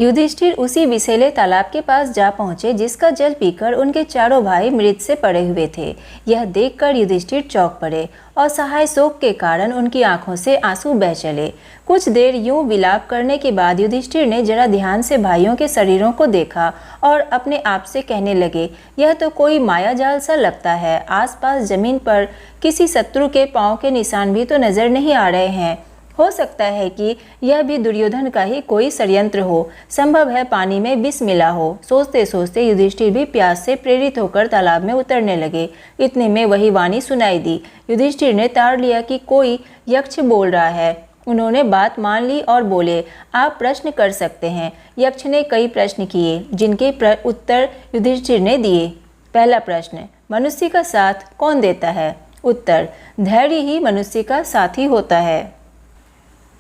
युधिष्ठिर उसी विषैले तालाब के पास जा पहुंचे जिसका जल पीकर उनके चारों भाई मृत से पड़े हुए थे। यह देखकर युधिष्ठिर चौंक पड़े और असहाय शोक के कारण उनकी आंखों से आंसू बह चले। कुछ देर यूं विलाप करने के बाद युधिष्ठिर ने जरा ध्यान से भाइयों के शरीरों को देखा और अपने आप से कहने लगे, यह तो कोई माया जाल सा लगता है। आसपास जमीन पर किसी शत्रु के पांव के निशान भी तो नजर नहीं आ रहे हैं। हो सकता है कि यह भी दुर्योधन का ही कोई षड्यंत्र हो। संभव है पानी में विष मिला हो। सोचते सोचते युधिष्ठिर भी प्यास से प्रेरित होकर तालाब में उतरने लगे। इतने में वही वाणी सुनाई दी। युधिष्ठिर ने ताड़ लिया कि कोई यक्ष बोल रहा है। उन्होंने बात मान ली और बोले, आप प्रश्न कर सकते हैं। यक्ष ने कई प्रश्न किए जिनके उत्तर युधिष्ठिर ने दिए। पहला प्रश्न, मनुष्य का साथ कौन देता है? उत्तर, धैर्य ही मनुष्य का साथी होता है।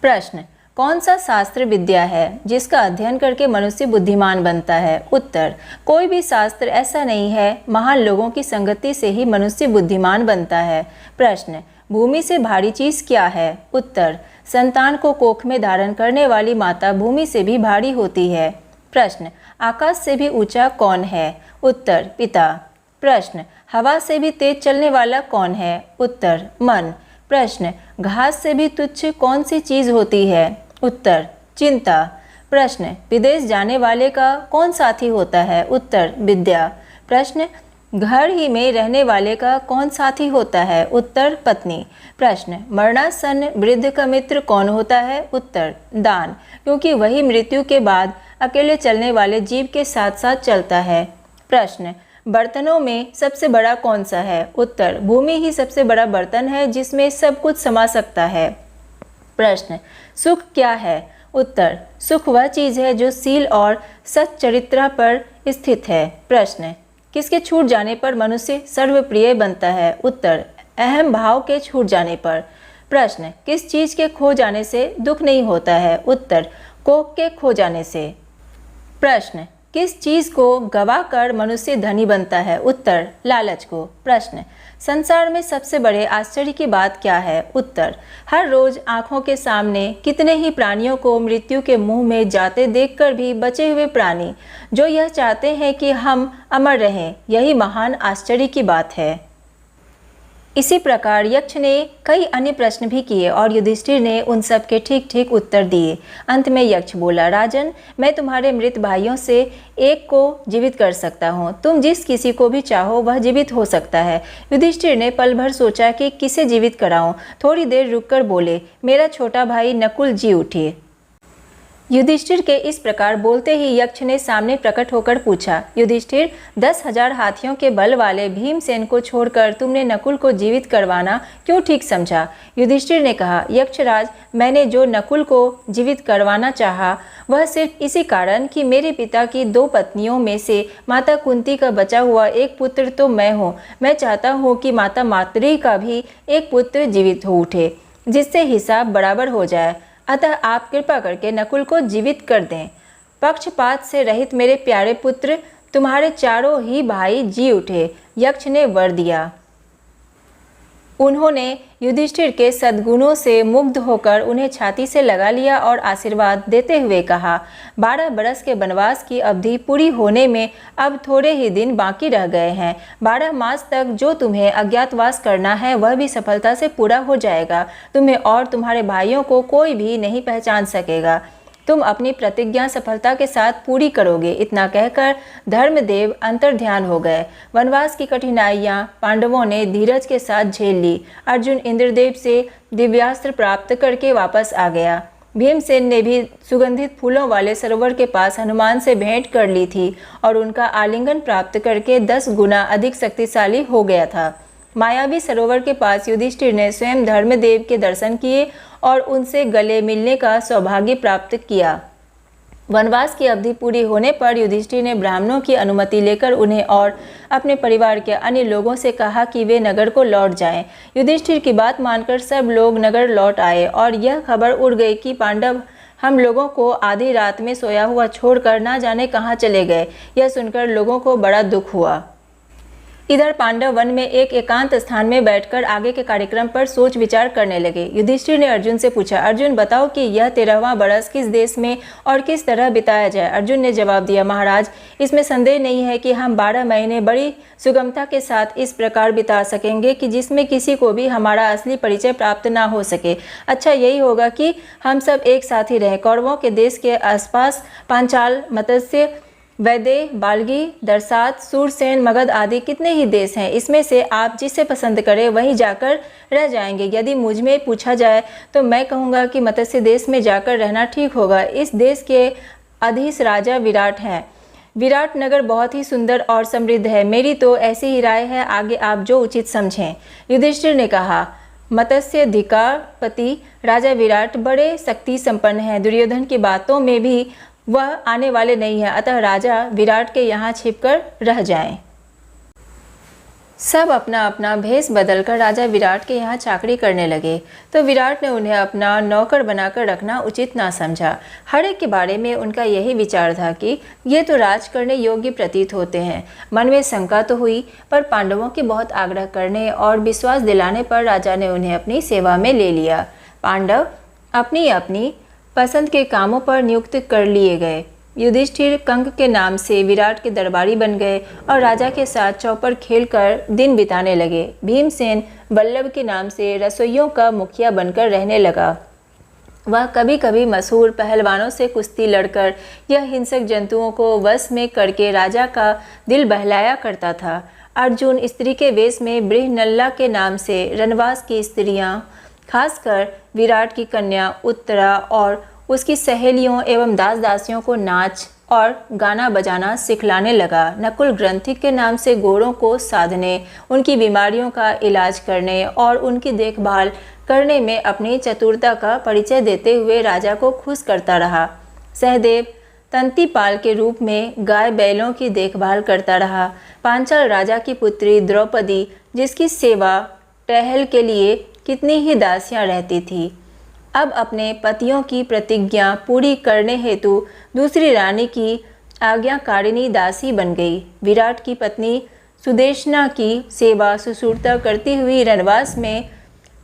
प्रश्न, कौन सा शास्त्र विद्या है जिसका अध्ययन करके मनुष्य बुद्धिमान बनता है? उत्तर, कोई भी शास्त्र ऐसा नहीं है। महान लोगों की संगति से ही मनुष्य बुद्धिमान बनता है। प्रश्न, भूमि से भारी चीज क्या है? उत्तर, संतान को कोख में धारण करने वाली माता भूमि से भी भारी होती है। प्रश्न, आकाश से भी ऊंचा कौन है? उत्तर, पिता। प्रश्न, हवा से भी तेज चलने वाला कौन है? उत्तर, मन। प्रश्न, घास से भी तुच्छ कौन सी चीज होती है? उत्तर, चिंता। प्रश्न, विदेश जाने वाले का कौन साथी होता है? उत्तर, विद्या। प्रश्न, घर ही में रहने वाले का कौन साथी होता है? उत्तर, पत्नी। प्रश्न, मरणासन्न वृद्ध का मित्र कौन होता है? उत्तर, दान, क्योंकि वही मृत्यु के बाद अकेले चलने वाले जीव के साथ साथ चलता है। प्रश्न, बर्तनों में सबसे बड़ा कौन सा है? उत्तर, भूमि ही सबसे बड़ा बर्तन है जिसमें सब कुछ समा सकता है। प्रश्न, सुख क्या है? उत्तर, सुख वह चीज है जो शील और सच्चरित्रा पर स्थित है। प्रश्न, किसके छूट जाने पर मनुष्य सर्वप्रिय बनता है? उत्तर, अहम भाव के छूट जाने पर। प्रश्न, किस चीज के खो जाने से दुख नहीं होता है? उत्तर, कोख के खो जाने से। प्रश्न, किस चीज को गवा कर मनुष्य धनी बनता है? उत्तर, लालच को। प्रश्न, संसार में सबसे बड़े आश्चर्य की बात क्या है? उत्तर, हर रोज आंखों के सामने कितने ही प्राणियों को मृत्यु के मुंह में जाते देखकर भी बचे हुए प्राणी जो यह चाहते हैं कि हम अमर रहें, यही महान आश्चर्य की बात है। इसी प्रकार यक्ष ने कई अन्य प्रश्न भी किए और युधिष्ठिर ने उन सब के ठीक ठीक उत्तर दिए। अंत में यक्ष बोला, राजन, मैं तुम्हारे मृत भाइयों से एक को जीवित कर सकता हूँ। तुम जिस किसी को भी चाहो वह जीवित हो सकता है। युधिष्ठिर ने पल भर सोचा कि किसे जीवित कराऊं। थोड़ी देर रुककर बोले, मेरा छोटा भाई नकुल जी उठे। युधिष्ठिर के इस प्रकार बोलते ही यक्ष ने सामने प्रकट होकर पूछा, युधिष्ठिर, 10,000 हाथियों के बल वाले भीमसेन को छोड़कर तुमने नकुल को जीवित करवाना क्यों ठीक समझा? युधिष्ठिर ने कहा, यक्षराज, मैंने जो नकुल को जीवित करवाना चाहा वह सिर्फ इसी कारण कि मेरे पिता की 2 पत्नियों में से माता कुंती का बचा हुआ एक पुत्र तो मैं हूँ। मैं चाहता हूँ कि माता मातरी का भी एक पुत्र जीवित हो उठे, जिससे हिसाब बराबर हो जाए। अतः आप कृपा करके नकुल को जीवित कर दें। पक्षपात से रहित मेरे प्यारे पुत्र, तुम्हारे चारों ही भाई जी उठे। यक्ष ने वर दिया। उन्होंने युधिष्ठिर के सद्गुणों से मुग्ध होकर उन्हें छाती से लगा लिया और आशीर्वाद देते हुए कहा, 12 बरस के वनवास की अवधि पूरी होने में अब थोड़े ही दिन बाकी रह गए हैं। 12 मास तक जो तुम्हें अज्ञातवास करना है वह भी सफलता से पूरा हो जाएगा। तुम्हें और तुम्हारे भाइयों को कोई भी नहीं पहचान सकेगा। तुम अपनी प्रतिज्ञा सफलता के साथ पूरी करोगे। इतना कहकर धर्मदेव अंतर्ध्यान हो गए। वनवास की कठिनाइयां पांडवों ने धीरज के साथ झेल ली। अर्जुन इंद्रदेव से दिव्यास्त्र प्राप्त करके वापस आ गया। भीमसेन ने भी सुगंधित फूलों वाले सरोवर के पास हनुमान से भेंट कर ली थी और उनका आलिंगन प्राप्त करके 10 गुना अधिक शक्तिशाली हो गया था। मायावी सरोवर के पास युधिष्ठिर ने स्वयं धर्मदेव के दर्शन किए और उनसे गले मिलने का सौभाग्य प्राप्त किया। वनवास की अवधि पूरी होने पर युधिष्ठिर ने ब्राह्मणों की अनुमति लेकर उन्हें और अपने परिवार के अन्य लोगों से कहा कि वे नगर को लौट जाएं। युधिष्ठिर की बात मानकर सब लोग नगर लौट आए और यह खबर उड़ गई कि पांडव हम लोगों को आधी रात में सोया हुआ छोड़कर ना जाने कहाँ चले गए। यह सुनकर लोगों को बड़ा दुख हुआ। इधर पांडव वन में एक एकांत स्थान में बैठकर आगे के कार्यक्रम पर सोच विचार करने लगे। युधिष्ठिर ने अर्जुन से पूछा, अर्जुन बताओ कि यह 13वां बरस किस देश में और किस तरह बिताया जाए। अर्जुन ने जवाब दिया, महाराज इसमें संदेह नहीं है कि हम 12 महीने बड़ी सुगमता के साथ इस प्रकार बिता सकेंगे कि जिसमें किसी को भी हमारा असली परिचय प्राप्त ना हो सके। अच्छा यही होगा कि हम सब एक साथ ही रहें। कौरवों के देश के आसपास पांचाल, मत्स्य, वैदेह, बाल्गी, दरसात, सूरसेन, मगध आदि कितने ही देश हैं। इसमें से आप जिसे पसंद करें वहीं जाकर रह जाएंगे। यदि मुझ में पूछा जाए तो मैं कहूँगा कि मत्स्य देश में जाकर रहना ठीक होगा। इस देश के अधीश राजा विराट हैं। विराट नगर बहुत ही सुंदर और समृद्ध है। मेरी तो ऐसी ही राय है, आगे आप जो उचित समझें। युधिष्ठिर ने कहा, मत्स्याधिकारपति राजा विराट बड़े शक्ति संपन्न हैं। दुर्योधन की बातों में भी वह आने वाले नहीं है, अतः राजा विराट के यहाँ छिपकर रह जाएं। सब अपना अपना भेष बदलकर राजा विराट के यहाँ चाकरी करने लगे, तो विराट ने उन्हें अपना नौकर बनाकर रखना उचित ना समझा। हर एक के बारे में उनका यही विचार था कि ये तो राज करने योग्य प्रतीत होते हैं। मन में शंका तो हुई, पर पांडवों के बहुत आग्रह करने और विश्वास दिलाने पर राजा ने उन्हें अपनी सेवा में ले लिया। पांडव अपनी अपनी पसंद के कामों पर नियुक्त कर लिए गए। युधिष्ठिर कंक के नाम से विराट के दरबारी बन गए और राजा के साथ चौपर खेलकर दिन बिताने लगे। भीमसेन वल्लभ के नाम से रसोइयों का मुखिया बनकर रहने लगा। वह कभी कभी मशहूर पहलवानों से कुश्ती लड़कर यह हिंसक जंतुओं को वश में करके राजा का दिल बहलाया करता था। अर्जुन स्त्री के वेश में बृहनल्ला के नाम से रनवास की स्त्रियां, खासकर विराट की कन्या उत्तरा और उसकी सहेलियों एवं दास दासियों को नाच और गाना बजाना सिखलाने लगा। नकुल ग्रंथि के नाम से घोड़ों को साधने, उनकी बीमारियों का इलाज करने और उनकी देखभाल करने में अपनी चतुरता का परिचय देते हुए राजा को खुश करता रहा। सहदेव तंतीपाल के रूप में गाय बैलों की देखभाल करता रहा। पांचाल राजा की पुत्री द्रौपदी, जिसकी सेवा टहल के लिए कितनी ही दासियां रहती थी, अब अपने पतियों की प्रतिज्ञा पूरी करने हेतु दूसरी रानी की आज्ञाकारिणी दासी बन गई। विराट की पत्नी सुदेशना की सेवा सुश्रूषा करती हुई रनवास में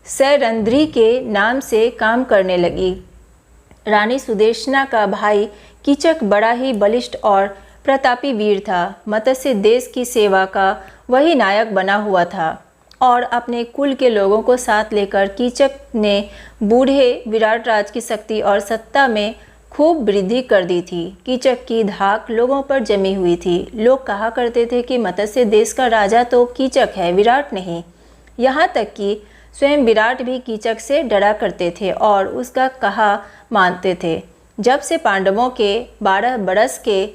सैरंध्री के नाम से काम करने लगी। रानी सुदेशना का भाई कीचक बड़ा ही बलिष्ठ और प्रतापी वीर था। मत्स्य देश की सेवा का वही नायक बना हुआ था और अपने कुल के लोगों को साथ लेकर कीचक ने बूढ़े विराट राज की शक्ति और सत्ता में खूब वृद्धि कर दी थी। कीचक की धाक लोगों पर जमी हुई थी। लोग कहा करते थे कि मत्स्य देश का राजा तो कीचक है, विराट नहीं। यहाँ तक कि स्वयं विराट भी कीचक से डरा करते थे और उसका कहा मानते थे। जब से पांडवों के 12 बरस के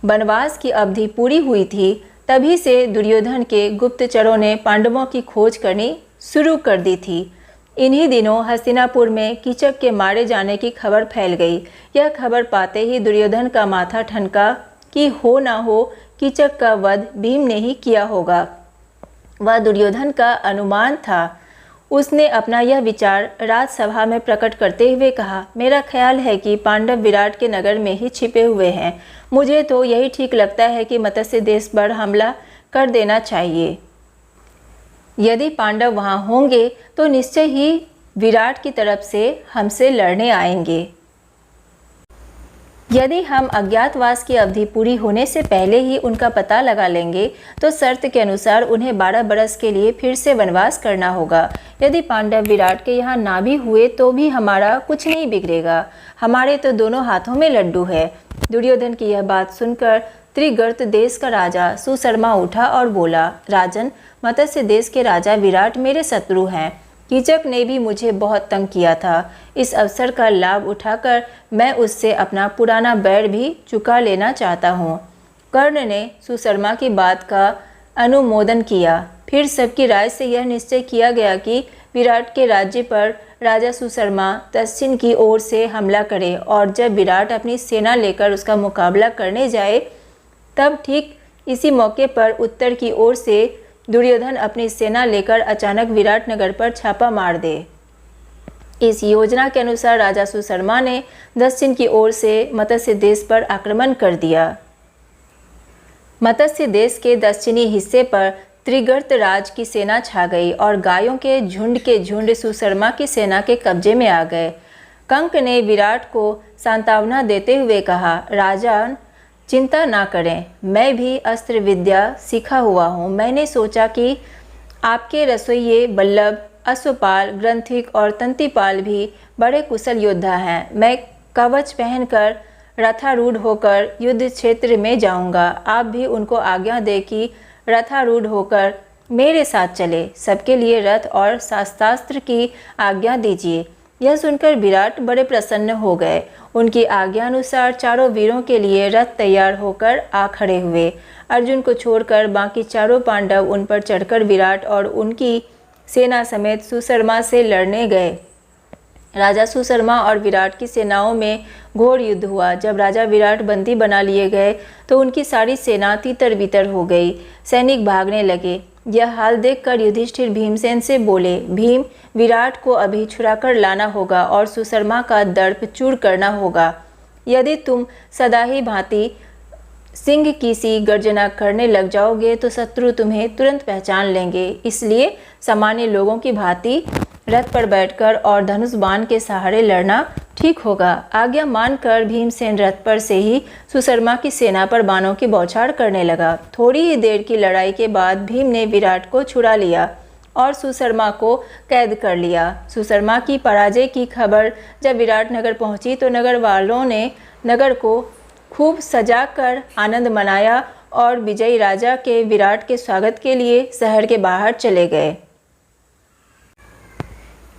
वनवास की अवधि पूरी हुई थी, तभी से दुर्योधन के गुप्तचरों ने पांडवों की खोज करनी शुरू कर दी थी। इन्हीं दिनों हस्तिनापुर में कीचक के मारे जाने की खबर फैल गई। यह खबर पाते ही दुर्योधन का माथा ठनका कि हो ना हो कीचक का वध भीम ने ही किया होगा। वह दुर्योधन का अनुमान था। उसने अपना यह विचार राजसभा में प्रकट करते हुए कहा, मेरा ख्याल है कि पांडव विराट के नगर में ही छिपे हुए हैं। मुझे तो यही ठीक लगता है कि मत्स्य देश पर हमला कर देना चाहिए। यदि पांडव वहां होंगे तो निश्चय ही विराट की तरफ से हमसे लड़ने आएंगे। यदि हम अज्ञातवास की अवधि पूरी होने से पहले ही उनका पता लगा लेंगे तो शर्त के अनुसार उन्हें 12 बरस के लिए फिर से वनवास करना होगा। यदि पांडव विराट के यहाँ ना भी हुए तो भी हमारा कुछ नहीं बिगड़ेगा। हमारे तो दोनों हाथों में लड्डू है। दुर्योधन की यह बात सुनकर त्रिगर्त देश का राजा सुशर्मा उठा और बोला, राजन, मत्स्य देश के राजा विराट मेरे शत्रु हैं। कीचक ने भी मुझे बहुत तंग किया था। इस अवसर का लाभ उठाकर मैं उससे अपना पुराना बैर भी चुका लेना चाहता हूँ। कर्ण ने सुशर्मा की बात का अनुमोदन किया। फिर सबकी राय से यह निश्चय किया गया कि विराट के राज्य पर राजा सुशर्मा दक्षिण की ओर से हमला करे और जब विराट अपनी सेना लेकर उसका मुकाबला करने जाए तब ठीक इसी मौके पर उत्तर की ओर से दुर्योधन अपनी सेना लेकर अचानक विराट नगर पर छापा मार दे। इस योजना के अनुसार राजा सुशर्मा ने दक्षिण की ओर से मत्स्य देश पर आक्रमण कर दिया। मत्स्य देश के दक्षिणी हिस्से पर त्रिगर्त राज की सेना छा गई और गायों के झुंड सुशर्मा की सेना के कब्जे में आ गए। कंक ने विराट को सांत्वना देते हुए कहा, राजन चिंता ना करें, मैं भी अस्त्र विद्या सीखा हुआ हूँ। मैंने सोचा कि आपके रसोइये बल्लभ, अश्वपाल, ग्रंथिक और तंतिपाल भी बड़े कुशल योद्धा हैं। मैं कवच पहनकर रथारूढ़ होकर युद्ध क्षेत्र में जाऊंगा। आप भी उनको आज्ञा दें कि रथारूढ़ होकर मेरे साथ चले। सबके लिए रथ और शस्त्रास्त्र की आज्ञा दीजिए। यह सुनकर विराट बड़े प्रसन्न हो गए। उनकी आज्ञा अनुसार चारों वीरों के लिए रथ तैयार होकर आ खड़े हुए। अर्जुन को छोड़कर बाकी चारों पांडव उन पर चढ़कर विराट और उनकी सेना समेत सुशर्मा से लड़ने गए। राजा सुशर्मा और विराट की सेनाओं में घोर युद्ध हुआ। जब राजा विराट बंदी बना लिए गए तो उनकी सारी सेना तितर बितर हो गई। सैनिक भागने लगे। यह हाल देखकर युधिष्ठिर भीमसेन से बोले, भीम, विराट को अभी छुड़ाकर लाना होगा और सुशर्मा का दर्प चूर करना होगा। यदि तुम सदा ही भांति सिंह की सी गर्जना करने लग जाओगे तो शत्रु तुम्हें तुरंत पहचान लेंगे। इसलिए सामान्य लोगों की भांति रथ पर बैठकर और धनुष बाण के सहारे लड़ना ठीक होगा। आज्ञा मानकर भीमसेन रथ पर से ही सुशर्मा की सेना पर बाणों की बौछार करने लगा। थोड़ी ही देर की लड़ाई के बाद भीम ने विराट को छुड़ा लिया और सुशर्मा को कैद कर लिया। सुशर्मा की पराजय की खबर जब विराट नगर पहुंची तो नगर वालों ने नगर को खूब सजाकर आनंद मनाया और विजयी राजा के विराट के स्वागत के लिए शहर के बाहर चले गए।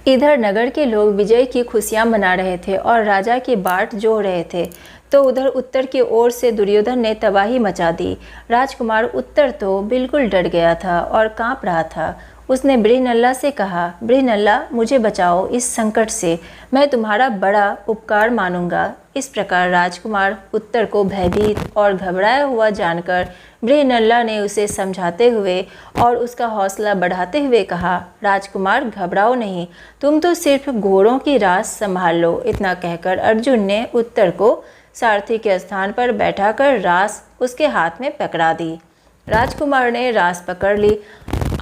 इधर नगर के लोग विजय की खुशियां मना रहे थे और राजा की बाट जोह रहे थे, तो उधर उत्तर की ओर से दुर्योधन ने तबाही मचा दी। राजकुमार उत्तर तो बिल्कुल डर गया था और कांप रहा था। उसने बृहन्नला से कहा, बृहन्नला, मुझे बचाओ इस संकट से, मैं तुम्हारा बड़ा उपकार मानूंगा। इस प्रकार राजकुमार उत्तर को भयभीत और घबराया हुआ जानकर बृहन्नला ने उसे समझाते हुए और उसका हौसला बढ़ाते हुए कहा, राजकुमार घबराओ नहीं, तुम तो सिर्फ घोड़ों की रास संभाल लो। इतना कहकर अर्जुन ने उत्तर को सारथी के स्थान पर बैठाकर रास उसके हाथ में पकड़ा दी। राजकुमार ने रास पकड़ ली।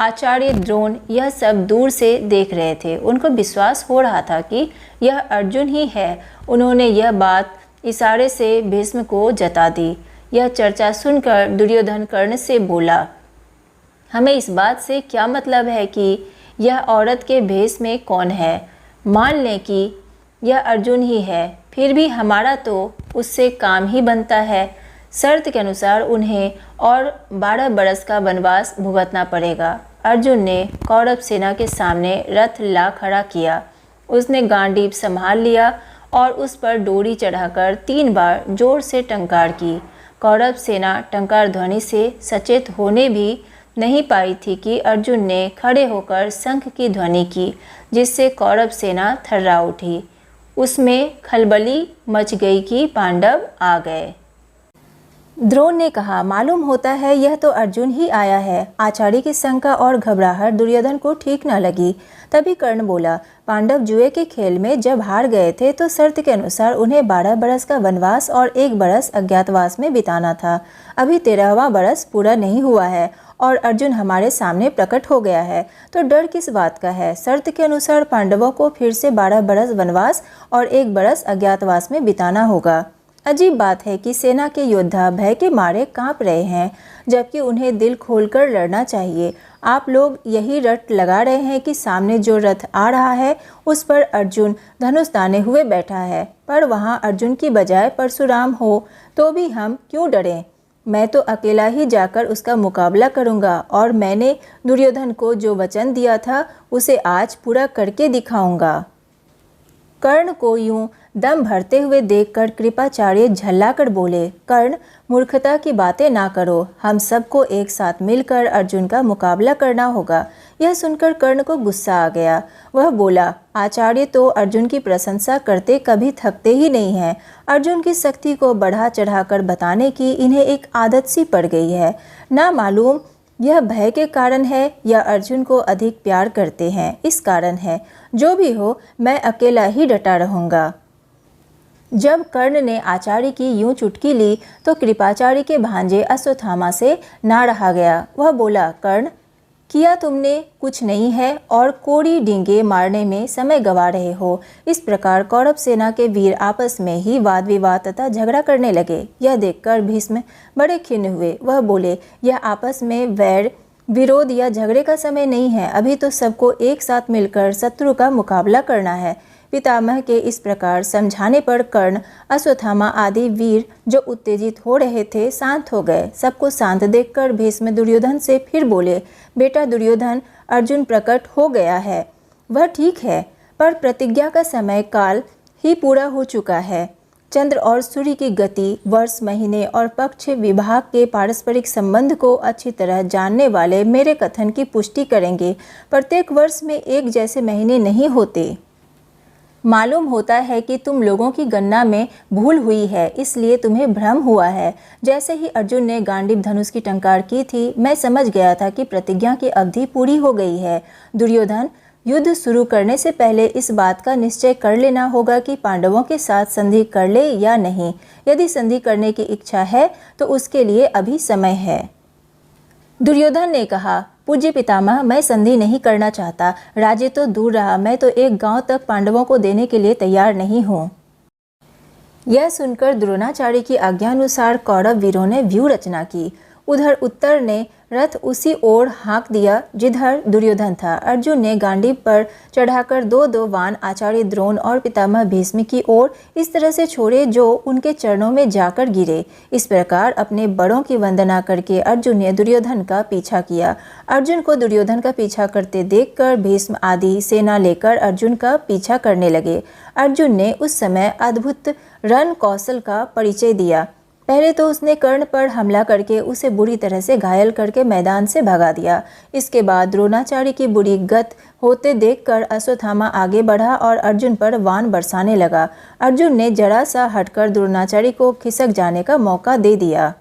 आचार्य द्रोण यह सब दूर से देख रहे थे। उनको विश्वास हो रहा था कि यह अर्जुन ही है। उन्होंने यह बात इशारे से भीष्म को जता दी। यह चर्चा सुनकर दुर्योधन कर्ण से बोला, हमें इस बात से क्या मतलब है कि यह औरत के भेष में कौन है। मान लें कि यह अर्जुन ही है, फिर भी हमारा तो उससे काम ही बनता है। शर्त के अनुसार उन्हें और 12 बरस का वनवास भुगतना पड़ेगा। अर्जुन ने कौरव सेना के सामने रथ ला खड़ा किया। उसने गांडीव संभाल लिया और उस पर डोरी चढ़ाकर 3 बार जोर से टंकार की। कौरव सेना टंकार ध्वनि से सचेत होने भी नहीं पाई थी कि अर्जुन ने खड़े होकर शंख की ध्वनि की, जिससे कौरव सेना थर्रा उठी। उसमें खलबली मच गई कि पांडव आ गए। द्रोण ने कहा, मालूम होता है यह तो अर्जुन ही आया है। आचार्य की शंका और घबराहट दुर्योधन को ठीक न लगी। तभी कर्ण बोला, पांडव जुए के खेल में जब हार गए थे तो शर्त के अनुसार उन्हें 12 बरस का वनवास और 1 बरस अज्ञातवास में बिताना था। अभी 13वां बरस पूरा नहीं हुआ है और अर्जुन हमारे सामने प्रकट हो गया है, तो डर किस बात का है। शर्त के अनुसार पांडवों को फिर से 12 बरस वनवास और 1 बरस अज्ञातवास में बिताना होगा। अजीब बात है कि सेना के योद्धा भय के मारे कांप रहे हैं, जबकि उन्हें दिल खोलकर लड़ना चाहिए। आप लोग यही रट लगा रहे हैं कि सामने जो रथ आ रहा है उस पर अर्जुन धनुष ताने हुए बैठा है, पर वहाँ अर्जुन की बजाय परशुराम हो तो भी हम क्यों डरें। मैं तो अकेला ही जाकर उसका मुकाबला करूँगा और मैंने दुर्योधन को जो वचन दिया था उसे आज पूरा करके दिखाऊंगा। कर्ण को यूं दम भरते हुए देखकर कृपाचार्य झल्लाकर बोले, कर्ण, मूर्खता की बातें ना करो, हम सबको एक साथ मिलकर अर्जुन का मुकाबला करना होगा। यह सुनकर कर्ण को गुस्सा आ गया। वह बोला, आचार्य तो अर्जुन की प्रशंसा करते कभी थकते ही नहीं हैं। अर्जुन की शक्ति को बढ़ा चढ़ाकर बताने की इन्हें एक आदत सी पड़ गई है। ना मालूम यह भय के कारण है या अर्जुन को अधिक प्यार करते हैं, इस कारण है। जो भी हो, मैं अकेला ही डटा रहूँगा। जब कर्ण ने आचार्य की यूं चुटकी ली तो कृपाचार्य के भांजे अश्वत्थामा से ना रहा गया। वह बोला, कर्ण, किया तुमने कुछ नहीं है और कोड़ी डींगे मारने में समय गवा रहे हो। इस प्रकार कौरव सेना के वीर आपस में ही वाद विवाद तथा झगड़ा करने लगे। यह देखकर भीष्म बड़े खिन्न हुए। वह बोले, यह आपस में वैर विरोध या झगड़े का समय नहीं है। अभी तो सबको एक साथ मिलकर शत्रु का मुकाबला करना है। पितामह के इस प्रकार समझाने पर कर्ण, अश्वत्थामा आदि वीर जो उत्तेजित हो रहे थे शांत हो गए। सबको शांत देखकर भीष्म दुर्योधन से फिर बोले, बेटा दुर्योधन, अर्जुन प्रकट हो गया है, वह ठीक है, पर प्रतिज्ञा का समय काल ही पूरा हो चुका है। चंद्र और सूर्य की गति, वर्ष, महीने और पक्ष विभाग के पारस्परिक संबंध को अच्छी तरह जानने वाले मेरे कथन की पुष्टि करेंगे। प्रत्येक वर्ष में एक जैसे महीने नहीं होते। मालूम होता है कि तुम लोगों की गणना में भूल हुई है, इसलिए तुम्हें भ्रम हुआ है। जैसे ही अर्जुन ने गांडीव धनुष की टंकार की थी, मैं समझ गया था कि प्रतिज्ञा की अवधि पूरी हो गई है। दुर्योधन, युद्ध शुरू करने से पहले इस बात का निश्चय कर लेना होगा कि पांडवों के साथ संधि कर ले या नहीं। यदि संधि करने की इच्छा है तो उसके लिए अभी समय है। दुर्योधन ने कहा, पूज्य पितामह, मैं संधि नहीं करना चाहता। राज्य तो दूर रहा, मैं तो एक गांव तक पांडवों को देने के लिए तैयार नहीं हूँ। यह सुनकर द्रोणाचार्य की आज्ञानुसार कौरव वीरों ने व्यूह रचना की। उधर उत्तर ने रथ उसी ओर हाँक दिया जिधर दुर्योधन था। अर्जुन ने गांडीव पर चढ़ाकर दो दो बाण आचार्य द्रोण और पितामह भीष्म की ओर इस तरह से छोड़े जो उनके चरणों में जाकर गिरे। इस प्रकार अपने बड़ों की वंदना करके अर्जुन ने दुर्योधन का पीछा किया। अर्जुन को दुर्योधन का पीछा करते देखकर भीष्म आदि सेना लेकर अर्जुन का पीछा करने लगे। अर्जुन ने उस समय अद्भुत रण कौशल का परिचय दिया। पहले तो उसने कर्ण पर हमला करके उसे बुरी तरह से घायल करके मैदान से भगा दिया। इसके बाद द्रोणाचार्य की बुरी गत होते देखकर अश्वत्थामा आगे बढ़ा और अर्जुन पर बाण बरसाने लगा। अर्जुन ने जरा सा हटकर द्रोणाचार्य को खिसक जाने का मौका दे दिया।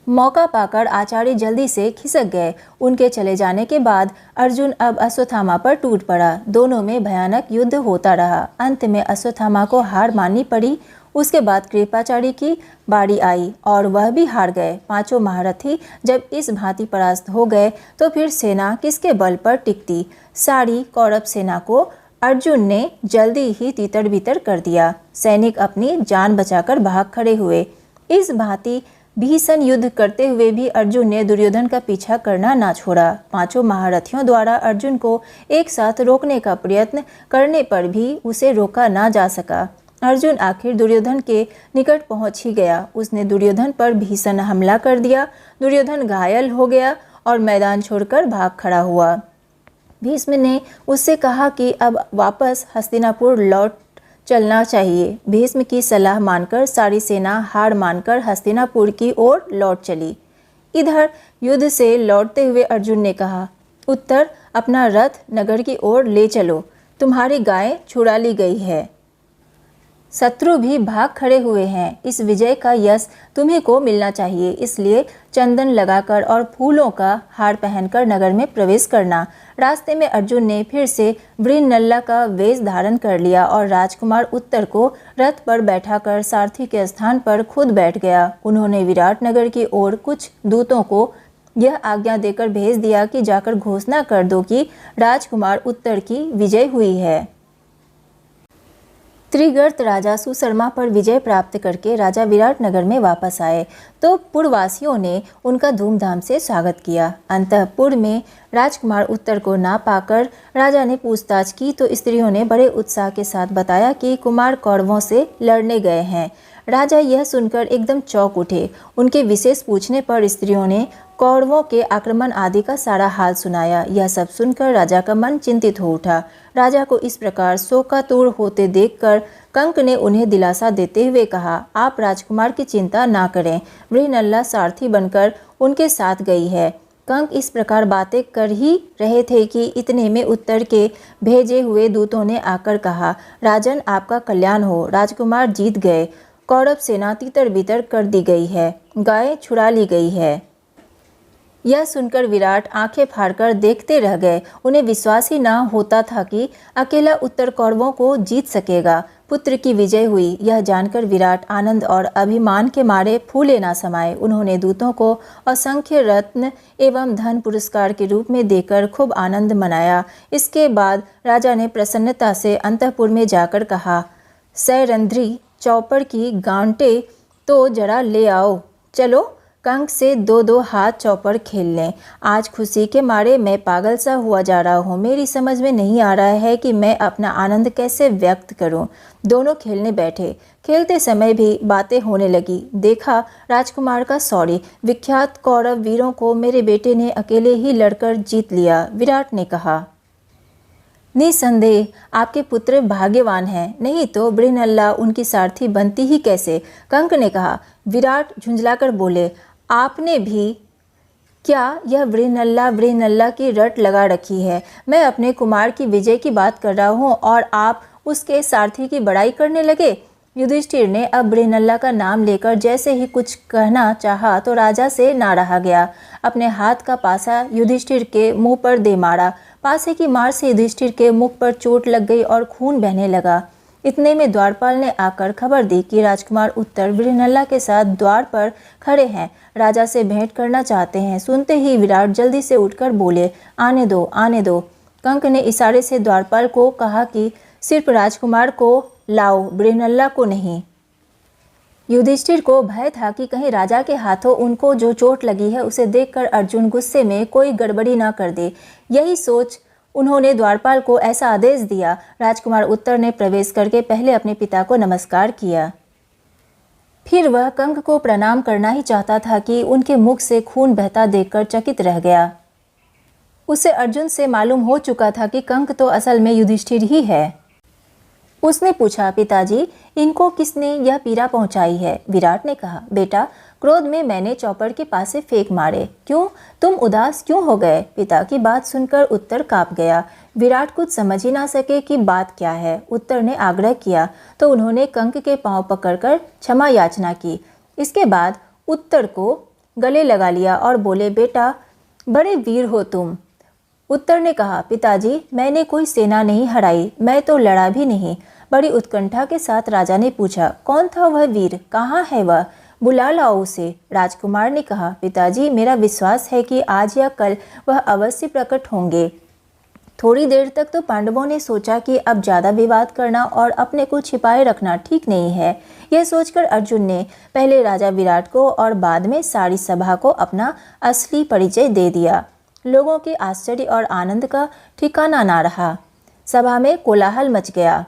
मौका पाकर आचार्य जल्दी से खिसक गए। उनके चले जाने के बाद अर्जुन अब अश्वत्थामा पर टूट पड़ा। दोनों में भयानक युद्ध होता रहा। अंत में अश्वत्थामा को हार माननी पड़ी। उसके बाद कृपाचार्य की बारी आई और वह भी हार गए। पांचों महारथी जब इस भांति परास्त हो गए तो फिर सेना किसके बल पर टिकती। सारी कौरव सेना को अर्जुन ने जल्दी ही तितर बितर कर दिया। सैनिक अपनी जान बचाकर भाग खड़े हुए। इस भांति भीषण युद्ध करते हुए भी अर्जुन ने दुर्योधन का पीछा करना ना छोड़ा। पांचों महारथियों द्वारा अर्जुन को एक साथ रोकने का प्रयत्न करने पर भी उसे रोका ना जा सका। अर्जुन आखिर दुर्योधन के निकट पहुंच ही गया। उसने दुर्योधन पर भीषण हमला कर दिया। दुर्योधन घायल हो गया और मैदान छोड़कर भाग खड़ा हुआ। भीष्म ने उससे कहा कि अब वापस हस्तिनापुर लौट चलना चाहिए। भीष्म की सलाह मानकर सारी सेना हार मानकर हस्तिनापुर की ओर लौट चली। इधर युद्ध से लौटते हुए अर्जुन ने कहा, उत्तर, अपना रथ नगर की ओर ले चलो, तुम्हारी गाय छुड़ा ली गई है। शत्रु भी भाग खड़े हुए हैं। इस विजय का यश तुम्हीं को मिलना चाहिए, इसलिए चंदन लगाकर और फूलों का हार पहनकर नगर में प्रवेश करना। रास्ते में अर्जुन ने फिर से वृषणल्ला का वेश धारण कर लिया और राजकुमार उत्तर को रथ पर बैठाकर सारथी के स्थान पर खुद बैठ गया। उन्होंने विराट नगर की ओर कुछ दूतों को यह आज्ञा देकर भेज दिया कि जाकर घोषणा कर दो कि राजकुमार उत्तर की विजय हुई है। त्रिगर्त राजा सुशर्मा पर विजय प्राप्त करके राजा विराट नगर में वापस आए तो पुरवासियों ने उनका धूमधाम से स्वागत किया। अंतःपुर में राजकुमार उत्तर को ना पाकर राजा ने पूछताछ की तो स्त्रियों ने बड़े उत्साह के साथ बताया कि कुमार कौरवों से लड़ने गए हैं। राजा यह सुनकर एकदम चौंक उठे। उनके विशेष पूछने पर स्त्रियों ने कौरवों के आक्रमण आदि का सारा हाल सुनाया। यह सब सुनकर राजा का मन चिंतित हो उठा। राजा को इस प्रकार शोकातुर होते देखकर कंक ने उन्हें दिलासा देते हुए कहा, आप राजकुमार की चिंता ना करें, वृषणल्ला सारथी बनकर उनके साथ गई है। कंक इस प्रकार बातें कर ही रहे थे कि इतने में उत्तर के भेजे हुए दूतों ने आकर कहा, राजन, आपका कल्याण हो, राजकुमार जीत गए। कौरव सेना तितर बितर कर दी गई है, गाय छुड़ा ली गई है। यह सुनकर विराट आंखें फाड़कर देखते रह गए। उन्हें विश्वास ही न होता था कि अकेला उत्तर कौरवों को जीत सकेगा। पुत्र की विजय हुई यह जानकर विराट आनंद और अभिमान के मारे फूले ना समाये। उन्होंने दूतों को असंख्य रत्न एवं धन पुरस्कार के रूप में देकर खूब आनंद मनाया। इसके बाद राजा ने प्रसन्नता से अंतःपुर में जाकर कहा, सैरंध्री चौपड़ की गांटे तो जरा ले आओ, चलो कंक से दो दो हाथ चौपड़ खेल लें। आज खुशी के मारे मैं पागल सा हुआ जा रहा हूँ। मेरी समझ में नहीं आ रहा है कि मैं अपना आनंद कैसे व्यक्त करूँ। दोनों खेलने बैठे। खेलते समय भी बातें होने लगी। देखा राजकुमार का शौर्य, विख्यात कौरव वीरों को मेरे बेटे ने अकेले ही लड़कर जीत लिया। विराट ने कहा, निसंदेह आपके पुत्र भाग्यवान हैं, नहीं तो बृहन्नला उनकी सारथी बनती ही कैसे। कंक ने कहा। विराट झुंझलाकर बोले, आपने भी क्या यह बृहन्नला की रट लगा रखी है। मैं अपने कुमार की विजय की बात कर रहा हूँ और आप उसके सारथी की बड़ाई करने लगे। युधिष्ठिर ने अब बृहन्नला का नाम लेकर जैसे ही कुछ कहना चाहा तो राजा से ना रहा गया। अपने हाथ का पासा युधिष्ठिर के मुंह पर दे मारा। पासे की मार से युधिष्ठिर के मुख पर चोट लग गई और खून बहने लगा। इतने में द्वारपाल ने आकर खबर दी कि राजकुमार उत्तर बृहन्नला के साथ द्वार पर खड़े हैं, राजा से भेंट करना चाहते हैं। सुनते ही विराट जल्दी से उठकर बोले, आने दो आने दो। कंक ने इशारे से द्वारपाल को कहा कि सिर्फ राजकुमार को लाओ, बृहन्नला को नहीं। युधिष्ठिर को भय था कि कहीं राजा के हाथों उनको जो चोट लगी है उसे देखकर अर्जुन गुस्से में कोई गड़बड़ी ना कर दे। यही सोच उन्होंने द्वारपाल को ऐसा आदेश दिया। राजकुमार उत्तर ने प्रवेश करके पहले अपने पिता को नमस्कार किया। फिर वह कंक को प्रणाम करना ही चाहता था कि उनके मुख से खून बहता देखकर चकित रह गया। उसे अर्जुन से मालूम हो चुका था कि कंक तो असल में युधिष्ठिर ही है। उसने पूछा, पिताजी इनको किसने यह पीड़ा पहुंचाई है। विराट ने कहा, बेटा क्रोध में मैंने चौपड़ के पास से फेंक मारे। क्यों, तुम उदास क्यों हो गए। पिता की बात सुनकर उत्तर कांप गया। विराट कुछ समझ ही ना सके कि बात क्या है। उत्तर ने आग्रह किया तो उन्होंने कंक के पांव पकड़कर क्षमा याचना की। इसके बाद उत्तर को गले लगा लिया और बोले, बेटा बड़े वीर हो तुम। उत्तर ने कहा, पिताजी मैंने कोई सेना नहीं हराई, मैं तो लड़ा भी नहीं। बड़ी उत्कंठा के साथ राजा ने पूछा, कौन था वह वीर, कहाँ है वह, बुला लाओ उसे। राजकुमार ने कहा, पिताजी मेरा विश्वास है कि आज या कल वह अवश्य प्रकट होंगे। थोड़ी देर तक तो पांडवों ने सोचा कि अब ज़्यादा विवाद करना और अपने को छिपाए रखना ठीक नहीं है। यह सोचकर अर्जुन ने पहले राजा विराट को और बाद में सारी सभा को अपना असली परिचय दे दिया। लोगों के आश्चर्य और आनंद का ठिकाना ना रहा। सभा में कोलाहल मच गया।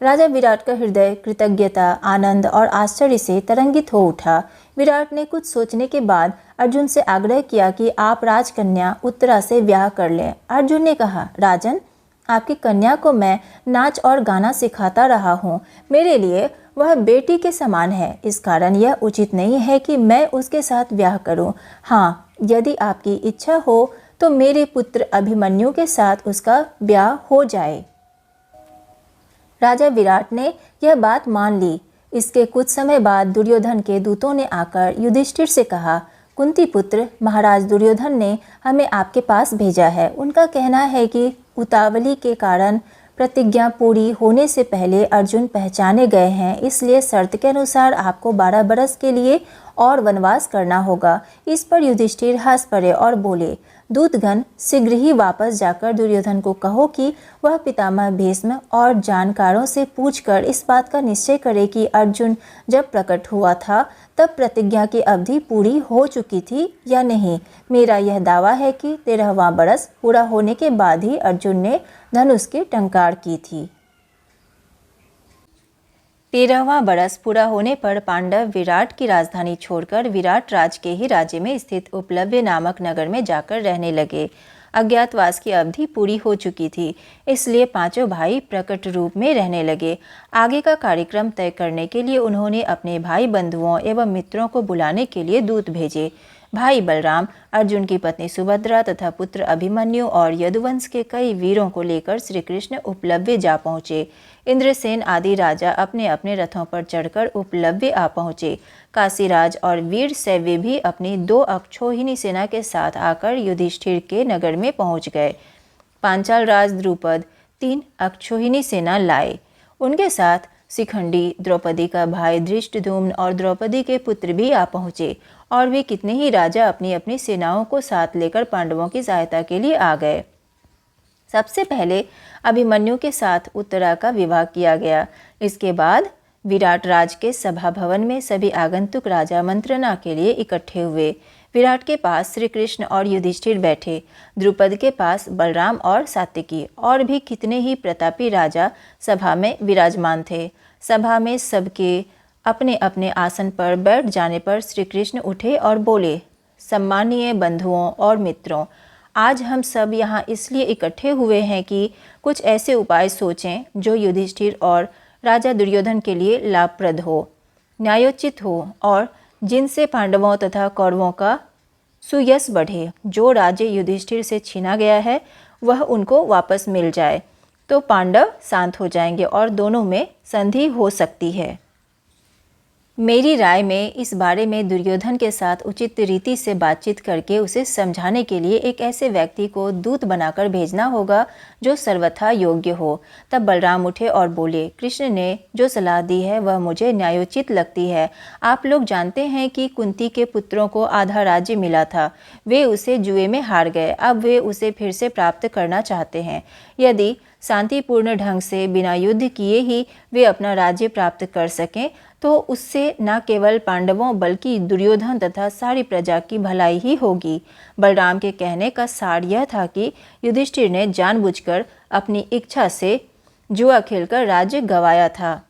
राजा विराट का हृदय कृतज्ञता, आनंद और आश्चर्य से तरंगित हो उठा। विराट ने कुछ सोचने के बाद अर्जुन से आग्रह किया कि आप राजकन्या उत्तरा से ब्याह कर लें। अर्जुन ने कहा, राजन आपकी कन्या को मैं नाच और गाना सिखाता रहा हूँ। मेरे लिए वह बेटी के समान है। इस कारण यह उचित नहीं है कि मैं उसके साथ ब्याह करूँ। हाँ, यदि आपकी इच्छा हो तो मेरे पुत्र अभिमन्यु के साथ उसका ब्याह हो जाए। राजा विराट ने यह बात मान ली। इसके कुछ समय बाद दुर्योधन के दूतों ने आकर युधिष्ठिर से कहा, कुंती पुत्र महाराज दुर्योधन ने हमें आपके पास भेजा है। उनका कहना है कि उतावली के कारण प्रतिज्ञा पूरी होने से पहले अर्जुन पहचाने गए हैं, इसलिए शर्त के अनुसार आपको 12 बरस के लिए और वनवास करना होगा। इस पर युधिष्ठिर हंस पड़े और बोले, दूतगण शीघ्र ही वापस जाकर दुर्योधन को कहो कि वह पितामह भीष्म और जानकारों से पूछकर इस बात का निश्चय करे कि अर्जुन जब प्रकट हुआ था तब प्रतिज्ञा की अवधि पूरी हो चुकी थी या नहीं। मेरा यह दावा है कि 13वां बरस पूरा होने के बाद ही अर्जुन ने धनुष की टंकार की थी। 13वां बरस पूरा होने पर पांडव विराट की राजधानी छोड़कर विराट राज के ही राज्य में स्थित उपलव्य नामक नगर में जाकर रहने लगे। अज्ञातवास की अवधि पूरी हो चुकी थी, इसलिए पांचों भाई प्रकट रूप में रहने लगे। आगे का कार्यक्रम तय करने के लिए उन्होंने अपने भाई बंधुओं एवं मित्रों को बुलाने के लिए दूत भेजे। भाई बलराम, अर्जुन की पत्नी सुभद्रा तथा पुत्र अभिमन्यु और यदुवंश के कई वीरों को लेकर श्री कृष्ण उपलव्य जा पहुँचे। इंद्रसेन आदि राजा अपने अपने रथों पर चढ़कर उपलव्य आ पहुँचे। काशीराज और वीर सैव्य भी अपनी 2 अक्षौहिणी सेना के साथ आकर युधिष्ठिर के नगर में पहुँच गए। पांचाल राज द्रुपद 3 अक्षौहिणी सेना लाए। उनके साथ शिखंडी, द्रौपदी का भाई धृष्टद्युम्न और द्रौपदी के पुत्र भी आ पहुँचे और भी कितने ही राजा अपनी अपनी सेनाओं को साथ लेकर पांडवों की सहायता के लिए आ गए। सबसे पहले अभिमन्यु के साथ उत्तरा का विवाह किया गया। इसके बाद विराट राज के सभा भवन में सभी आगंतुक राजा मंत्रणा के लिए इकट्ठे हुए। विराट के पास श्री कृष्ण और युधिष्ठिर बैठे, द्रुपद के पास बलराम और सात्विकी और भी कितने ही प्रतापी राजा सभा में विराजमान थे। सभा में सबके अपने अपने आसन पर बैठ जाने पर श्री कृष्ण उठे और बोले, सम्मानीय बंधुओं और मित्रों, आज हम सब यहाँ इसलिए इकट्ठे हुए हैं कि कुछ ऐसे उपाय सोचें जो युधिष्ठिर और राजा दुर्योधन के लिए लाभप्रद हो, न्यायोचित हो और जिनसे पांडवों तथा कौरवों का सुयश बढ़े। जो राज्य युधिष्ठिर से छीना गया है वह उनको वापस मिल जाए तो पांडव शांत हो जाएंगे और दोनों में संधि हो सकती है। मेरी राय में इस बारे में दुर्योधन के साथ उचित रीति से बातचीत करके उसे समझाने के लिए एक ऐसे व्यक्ति को दूत बनाकर भेजना होगा जो सर्वथा योग्य हो। तब बलराम उठे और बोले, कृष्ण ने जो सलाह दी है वह मुझे न्यायोचित लगती है। आप लोग जानते हैं कि कुंती के पुत्रों को आधा राज्य मिला था, वे उसे जुए में हार गए, अब वे उसे फिर से प्राप्त करना चाहते हैं। यदि शांतिपूर्ण ढंग से बिना युद्ध किए ही वे अपना राज्य प्राप्त कर सकें तो उससे न केवल पांडवों बल्कि दुर्योधन तथा सारी प्रजा की भलाई ही होगी। बलराम के कहने का सार यह था कि युधिष्ठिर ने जानबूझकर अपनी इच्छा से जुआ खेलकर राज्य गंवाया था।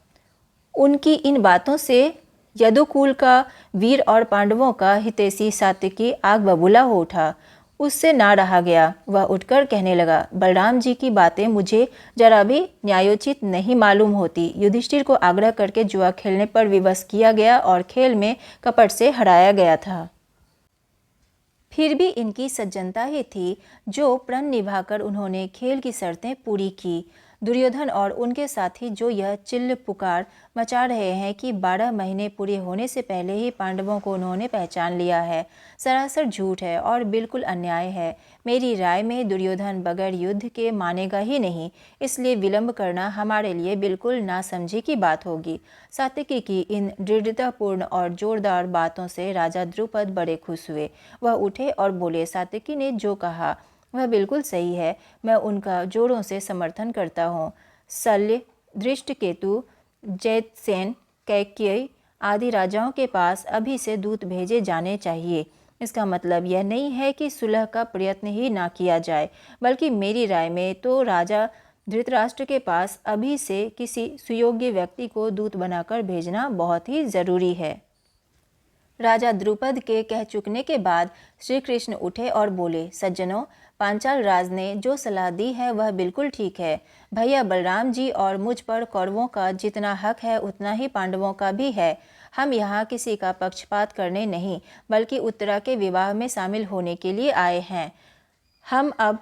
उनकी इन बातों से यदुकुल का वीर और पांडवों का हितैषी सात्विकी आग बबूला हो उठा। उससे ना रहा गया। वह उठकर कहने लगा, बलराम जी की बातें मुझे जरा भी न्यायोचित नहीं मालूम होती। युधिष्ठिर को आग्रह करके जुआ खेलने पर विवश किया गया और खेल में कपट से हराया गया था। फिर भी इनकी सज्जनता ही थी जो प्रण निभाकर उन्होंने खेल की शर्तें पूरी की। दुर्योधन और उनके साथी जो यह चिल्ल पुकार मचा रहे हैं कि 12 महीने पूरे होने से पहले ही पांडवों को उन्होंने पहचान लिया है, सरासर झूठ है और बिल्कुल अन्याय है। मेरी राय में दुर्योधन बगैर युद्ध के मानेगा ही नहीं, इसलिए विलंब करना हमारे लिए बिल्कुल नासमझी की बात होगी। सात्विकी की इन दृढ़तापूर्ण और जोरदार बातों से राजा द्रुपद बड़े खुश हुए। वह उठे और बोले, सात्विकी ने जो कहा वह बिल्कुल सही है, मैं उनका जोरों से समर्थन करता हूँ। शल्य, धृष्टकेतु, जयसेन, कैकेयी आदि राजाओं के पास अभी से दूत भेजे जाने चाहिए। इसका मतलब यह नहीं है कि सुलह का प्रयत्न ही ना किया जाए, बल्कि मेरी राय में तो राजा धृतराष्ट्र के पास अभी से किसी सुयोग्य व्यक्ति को दूत बनाकर भेजना बहुत ही ज़रूरी है। राजा द्रुपद के कह चुकने के बाद श्री कृष्ण उठे और बोले, सज्जनों, पांचाल राज ने जो सलाह दी है वह बिल्कुल ठीक है। भैया बलराम जी और मुझ पर कौरवों का जितना हक है उतना ही पांडवों का भी है। हम यहाँ किसी का पक्षपात करने नहीं, बल्कि उत्तरा के विवाह में शामिल होने के लिए आए हैं। हम अब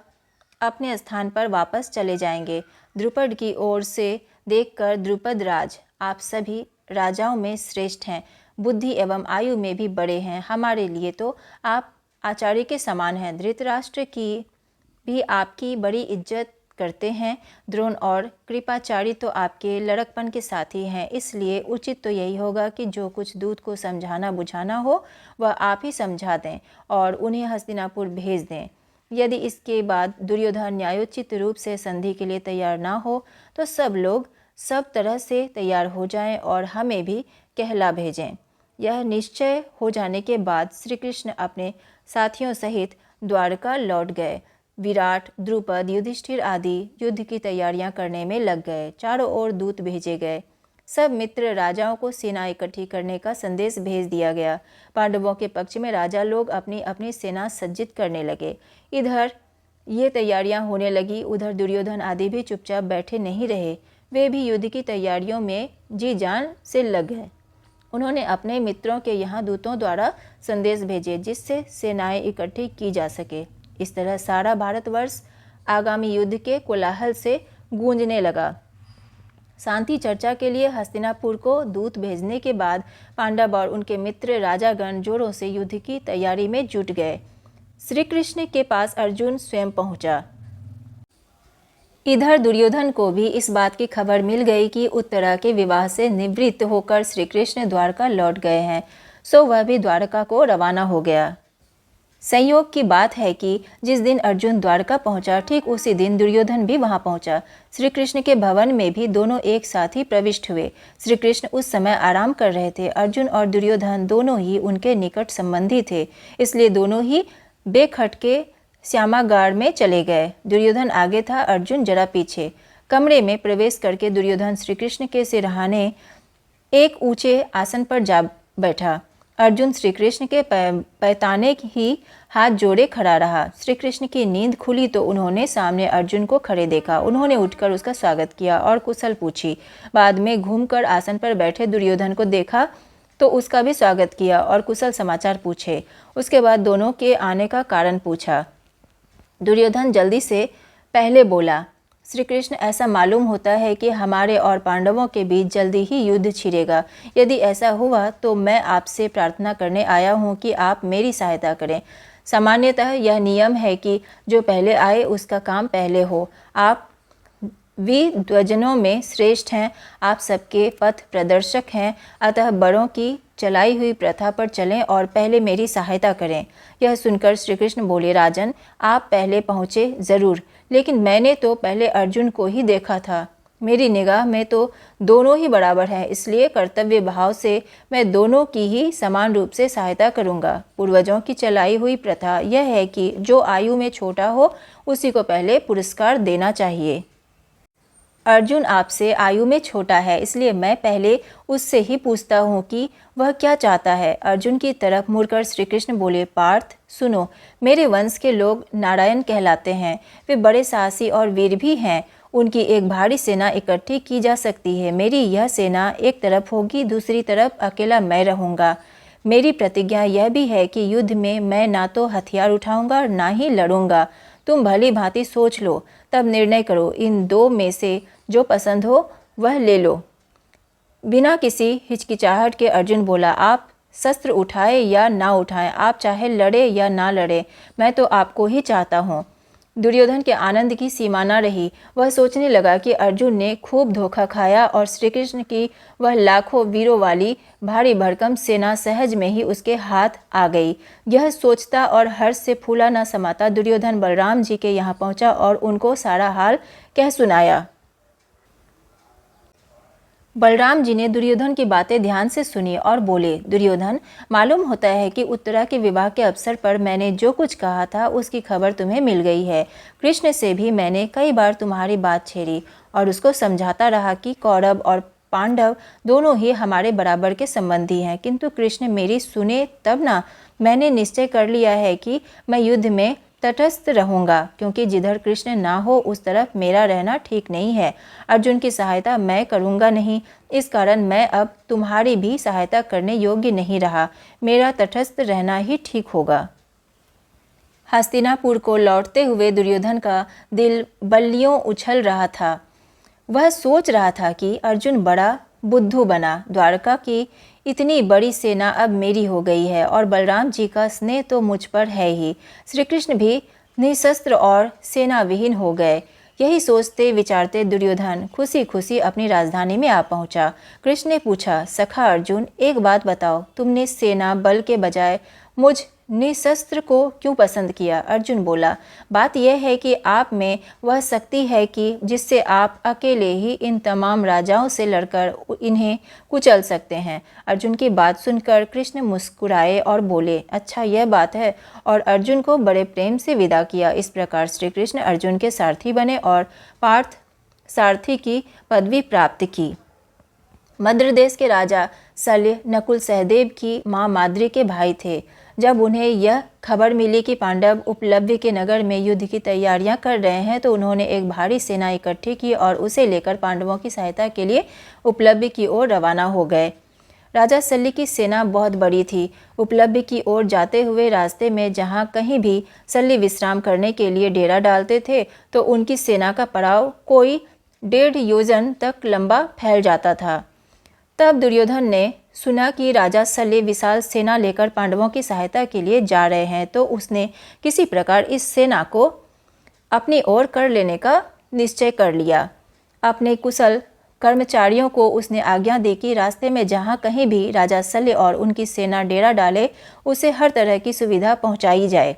अपने स्थान पर वापस चले जाएंगे। द्रुपद की ओर से देखकर द्रुपद राज, आप सभी राजाओं में श्रेष्ठ हैं, बुद्धि एवं आयु में भी बड़े हैं। हमारे लिए तो आप आचार्य के समान हैं। धृतराष्ट्र की भी आपकी बड़ी इज्जत करते हैं। द्रोण और कृपाचार्य तो आपके लड़कपन के साथी हैं, इसलिए उचित तो यही होगा कि जो कुछ दूत को समझाना बुझाना हो वह आप ही समझा दें और उन्हें हस्तिनापुर भेज दें। यदि इसके बाद दुर्योधन न्यायोचित रूप से संधि के लिए तैयार ना हो तो सब लोग सब तरह से तैयार हो जाएं और हमें भी कहला भेजें। यह निश्चय हो जाने के बाद श्री कृष्ण अपने साथियों सहित द्वारका लौट गए। विराट, द्रुपद, युधिष्ठिर आदि युद्ध की तैयारियां करने में लग गए। चारों ओर दूत भेजे गए। सब मित्र राजाओं को सेना इकट्ठी करने का संदेश भेज दिया गया। पांडवों के पक्ष में राजा लोग अपनी अपनी सेना सज्जित करने लगे। इधर ये तैयारियां होने लगी, उधर दुर्योधन आदि भी चुपचाप बैठे नहीं रहे। वे भी युद्ध की तैयारियों में जी जान से लग गए। उन्होंने अपने मित्रों के यहाँ दूतों द्वारा संदेश भेजे जिससे सेनाएं इकट्ठी की जा सके। इस तरह सारा भारतवर्ष आगामी युद्ध के कोलाहल से गूंजने लगा। शांति चर्चा के लिए हस्तिनापुर को दूत भेजने के बाद पांडव और उनके मित्र राजागण जोरों से युद्ध की तैयारी में जुट गए। श्री कृष्ण के पास अर्जुन स्वयं पहुंचा। इधर दुर्योधन को भी इस बात की खबर मिल गई कि उत्तरा के विवाह से निवृत्त होकर श्री कृष्ण द्वारका लौट गए हैं, सो वह भी द्वारका को रवाना हो गया। संयोग की बात है कि जिस दिन अर्जुन द्वारका पहुंचा, ठीक उसी दिन दुर्योधन भी वहां पहुंचा। श्री कृष्ण के भवन में भी दोनों एक साथ ही प्रविष्ट हुए। श्री कृष्ण उस समय आराम कर रहे थे। अर्जुन और दुर्योधन दोनों ही उनके निकट संबंधी थे, इसलिए दोनों ही बेखटके श्यामागार में चले गए। दुर्योधन आगे था, अर्जुन जरा पीछे। कमरे में प्रवेश करके दुर्योधन श्री कृष्ण के सिरहाने एक ऊंचे आसन पर जा बैठा। अर्जुन श्री कृष्ण के पैताने ही हाथ जोड़े खड़ा रहा। श्री कृष्ण की नींद खुली तो उन्होंने सामने अर्जुन को खड़े देखा। उन्होंने उठकर उसका स्वागत किया और कुशल पूछी। बाद में घूमकर आसन पर बैठे दुर्योधन को देखा तो उसका भी स्वागत किया और कुशल समाचार पूछे। उसके बाद दोनों के आने का कारण पूछा। दुर्योधन जल्दी से पहले बोला, श्री कृष्ण, ऐसा मालूम होता है कि हमारे और पांडवों के बीच जल्दी ही युद्ध छिड़ेगा। यदि ऐसा हुआ तो मैं आपसे प्रार्थना करने आया हूँ कि आप मेरी सहायता करें। सामान्यतः यह नियम है कि जो पहले आए उसका काम पहले हो। आप विद्वजनों में श्रेष्ठ हैं, आप सबके पथ प्रदर्शक हैं, अतः बड़ों की चलाई हुई प्रथा पर चलें और पहले मेरी सहायता करें। यह सुनकर श्री कृष्ण बोले, राजन, आप पहले पहुँचे ज़रूर, लेकिन मैंने तो पहले अर्जुन को ही देखा था। मेरी निगाह में तो दोनों ही बराबर हैं, इसलिए कर्तव्य भाव से मैं दोनों की ही समान रूप से सहायता करूंगा। पूर्वजों की चलाई हुई प्रथा यह है कि जो आयु में छोटा हो उसी को पहले पुरस्कार देना चाहिए। अर्जुन आपसे आयु में छोटा है, इसलिए मैं पहले उससे ही पूछता हूँ कि वह क्या चाहता है। अर्जुन की तरफ मुड़कर श्री कृष्ण बोले, पार्थ सुनो, मेरे वंश के लोग नारायण कहलाते हैं। वे बड़े साहसी और वीर भी हैं। उनकी एक भारी सेना इकट्ठी की जा सकती है। मेरी यह सेना एक तरफ होगी, दूसरी तरफ अकेला मैं रहूँगा। मेरी प्रतिज्ञा यह भी है कि युद्ध में मैं ना तो हथियार उठाऊँगा ना ही लड़ूंगा। तुम भली भांति सोच लो, तब निर्णय करो। इन दो में से जो पसंद हो वह ले लो। बिना किसी हिचकिचाहट के अर्जुन बोला, आप शस्त्र उठाए या ना उठाएं, आप चाहे लड़े या ना लड़े, मैं तो आपको ही चाहता हूँ। दुर्योधन के आनंद की सीमा न रही। वह सोचने लगा कि अर्जुन ने खूब धोखा खाया और श्री कृष्ण की वह लाखों वीरों वाली भारी भरकम सेना सहज में ही उसके हाथ आ गई। यह सोचता और हर्ष से फूला न समाता दुर्योधन बलराम जी के यहाँ पहुँचा और उनको सारा हाल कह सुनाया। बलराम जी ने दुर्योधन की बातें ध्यान से सुनी और बोले, दुर्योधन, मालूम होता है कि उत्तरा के विवाह के अवसर पर मैंने जो कुछ कहा था उसकी खबर तुम्हें मिल गई है। कृष्ण से भी मैंने कई बार तुम्हारी बात छेड़ी और उसको समझाता रहा कि कौरव और पांडव दोनों ही हमारे बराबर के संबंधी हैं, किंतु कृष्ण मेरी सुने तब ना। मैंने निश्चय कर लिया है कि मैं युद्ध में तटस्थ रहूंगा, क्योंकि जिधर कृष्ण ना हो उस तरफ मेरा रहना ठीक नहीं है। अर्जुन की सहायता मैं करूंगा नहीं, इस कारण मैं अब तुम्हारी भी सहायता करने योग्य नहीं रहा। मेरा तटस्थ रहना ही ठीक होगा। हस्तिनापुर को लौटते हुए दुर्योधन का दिल बल्लियों उछल रहा था। वह सोच रहा था कि अर्जुन बड़ा बुद्धू बना। द्वारका की इतनी बड़ी सेना अब मेरी हो गई है और बलराम जी का स्नेह तो मुझ पर है ही। श्री कृष्ण भी निशस्त्र और सेना विहीन हो गए। यही सोचते विचारते दुर्योधन खुशी खुशी अपनी राजधानी में आ पहुंचा। कृष्ण ने पूछा, सखा अर्जुन, एक बात बताओ, तुमने सेना बल के बजाय मुझ निशस्त्र को क्यों पसंद किया? अर्जुन बोला, बात यह है कि आप में वह शक्ति है कि जिससे आप अकेले ही इन तमाम राजाओं से लड़कर इन्हें कुचल सकते हैं। अर्जुन की बात सुनकर कृष्ण मुस्कुराए और बोले, अच्छा यह बात है, और अर्जुन को बड़े प्रेम से विदा किया। इस प्रकार श्री कृष्ण अर्जुन के सारथी बने और पार्थ सारथी की पदवी प्राप्त की। मद्र देश के राजा शल्य नकुल सहदेव की माँ माद्री के भाई थे। जब उन्हें यह खबर मिली कि पांडव उपलब्धि के नगर में युद्ध की तैयारियां कर रहे हैं तो उन्होंने एक भारी सेना इकट्ठी की और उसे लेकर पांडवों की सहायता के लिए उपलब्धि की ओर रवाना हो गए। राजा शल्य की सेना बहुत बड़ी थी। उपलब्धि की ओर जाते हुए रास्ते में जहां कहीं भी शल्य विश्राम करने के लिए डेरा डालते थे तो उनकी सेना का पड़ाव कोई 1.5 योजन तक लंबा फैल जाता था। तब दुर्योधन ने सुना कि राजा शल्य विशाल सेना लेकर पांडवों की सहायता के लिए जा रहे हैं, तो उसने किसी प्रकार इस सेना को अपनी ओर कर लेने का निश्चय कर लिया। अपने कुशल कर्मचारियों को उसने आज्ञा दी कि रास्ते में जहाँ कहीं भी राजा शल्य और उनकी सेना डेरा डाले, उसे हर तरह की सुविधा पहुँचाई जाए।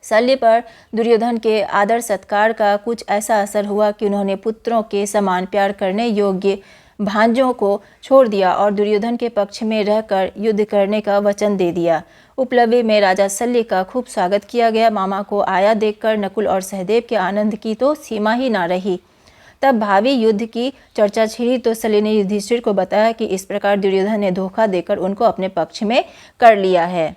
शल्य पर दुर्योधन के आदर सत्कार का कुछ ऐसा असर हुआ कि उन्होंने पुत्रों के समान प्यार करने योग्य भांजों को छोड़ दिया और दुर्योधन के पक्ष में रहकर युद्ध करने का वचन दे दिया। उपलब्धि में राजा शल्य का खूब स्वागत किया गया। मामा को आया देखकर नकुल और सहदेव के आनंद की तो सीमा ही ना रही। तब भावी युद्ध की चर्चा छिड़ी तो शल्य ने युधिष्ठिर को बताया कि इस प्रकार दुर्योधन ने धोखा देकर उनको अपने पक्ष में कर लिया है।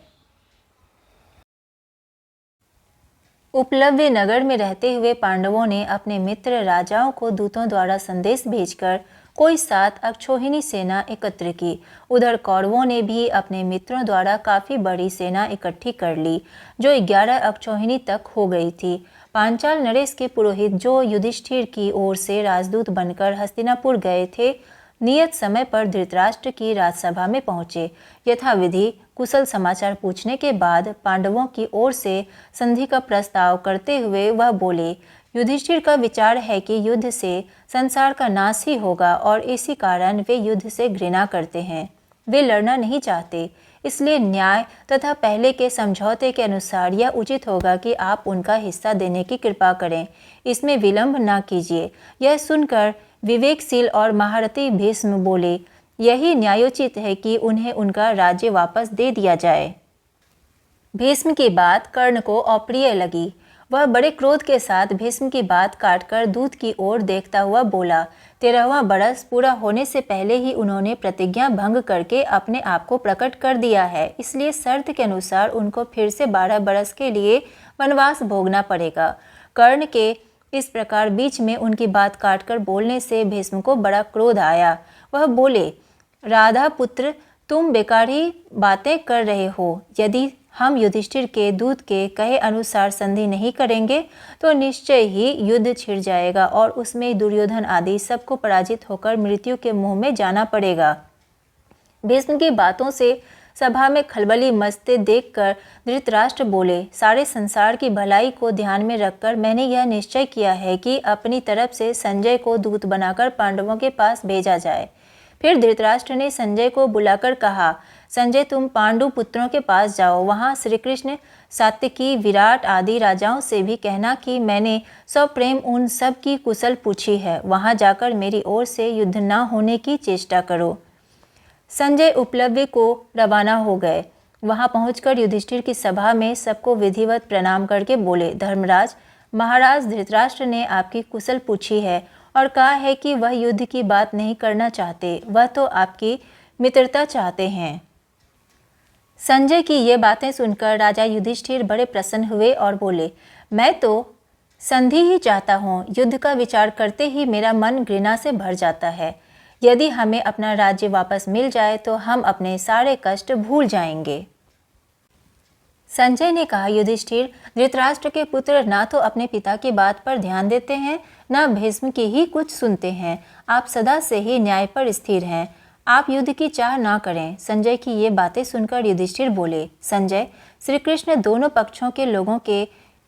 उपलब्ध नगर में रहते हुए पांडवों ने अपने मित्र राजाओं को दूतों द्वारा संदेश भेजकर कोई 7 अक्षौहिणी सेना एकत्र की। उधर कौरवों ने भी अपने मित्रों द्वारा काफ़ी बड़ी सेना इकट्ठी कर ली, जो 11 अक्षौहिणी तक हो गई थी। पांचाल नरेश के पुरोहित, जो युधिष्ठिर की ओर से राजदूत बनकर हस्तिनापुर गए थे, नियत समय पर धृतराष्ट्र की राजसभा में पहुंचे। यथाविधि कुशल समाचार पूछने के बाद पांडवों की ओर से संधि का प्रस्ताव करते हुए वह बोले, युधिष्ठिर का विचार है कि युद्ध से संसार का नाश ही होगा और इसी कारण वे युद्ध से घृणा करते हैं। वे लड़ना नहीं चाहते, इसलिए न्याय तथा पहले के समझौते के अनुसार यह उचित होगा कि आप उनका हिस्सा देने की कृपा करें। इसमें विलंब न कीजिए। यह सुनकर विवेकशील और महारथी भीष्म बोले, यही न्यायोचित है कि उन्हें उनका राज्य वापस दे दिया जाए। भीष्म की बात कर्ण को अप्रिय लगी। वह बड़े क्रोध के साथ भीष्म की बात काटकर दूत की ओर देखता हुआ बोला, 13वां बरस पूरा होने से पहले ही उन्होंने प्रतिज्ञा भंग करके अपने आप को प्रकट कर दिया है, इसलिए शर्त के अनुसार उनको फिर से 12 बरस के लिए वनवास भोगना पड़ेगा। कर्ण के इस प्रकार बीच में उनकी बात काटकर बोलने से भीष्म को बड़ा क्रोध आया। वह बोले, राधा पुत्र, तुम बेकार ही बातें कर रहे हो। यदि हम युधिष्ठिर के दूत के कहे अनुसार संधि नहीं करेंगे तो निश्चय ही युद्ध छिड़ जाएगा और उसमें दुर्योधन आदि सबको पराजित होकर मृत्यु के मुंह में जाना पड़ेगा। भीष्म की बातों से सभा में खलबली मचते देखकर धृतराष्ट्र बोले, सारे संसार की भलाई को ध्यान में रखकर मैंने यह निश्चय किया है कि अपनी तरफ से संजय को दूत बनाकर पांडवों के पास भेजा जाए। फिर धृतराष्ट्र ने संजय को बुलाकर कहा, संजय तुम पांडु पुत्रों के पास जाओ, वहाँ श्री कृष्ण, सात्यकी, विराट आदि राजाओं से भी कहना कि मैंने सप्रेम उन सब की कुशल पूछी है। वहाँ जाकर मेरी ओर से युद्ध न होने की चेष्टा करो। संजय उपलब्ध को रवाना हो गए। वहाँ पहुंचकर युधिष्ठिर की सभा में सबको विधिवत प्रणाम करके बोले, धर्मराज, महाराज धृतराष्ट्र ने आपकी कुशल पूछी है और कहा है कि वह युद्ध की बात नहीं करना चाहते, वह तो आपकी मित्रता चाहते हैं। संजय की ये बातें सुनकर राजा युधिष्ठिर बड़े प्रसन्न हुए और बोले, मैं तो संधि ही चाहता हूँ। युद्ध का विचार करते ही मेरा मन घृणा से भर जाता है। यदि हमें अपना राज्य वापस मिल जाए तो हम अपने सारे कष्ट भूल जाएंगे। संजय ने कहा, युधिष्ठिर, धृतराष्ट्र के पुत्र ना तो अपने पिता की बात पर ध्यान देते हैं, ना भीष्म की ही कुछ सुनते हैं। आप सदा से ही न्याय पर स्थिर हैं। आप युद्ध की चाह ना करें। संजय की ये बातें सुनकर युधिष्ठिर बोले, संजय, श्री कृष्ण दोनों पक्षों के लोगों के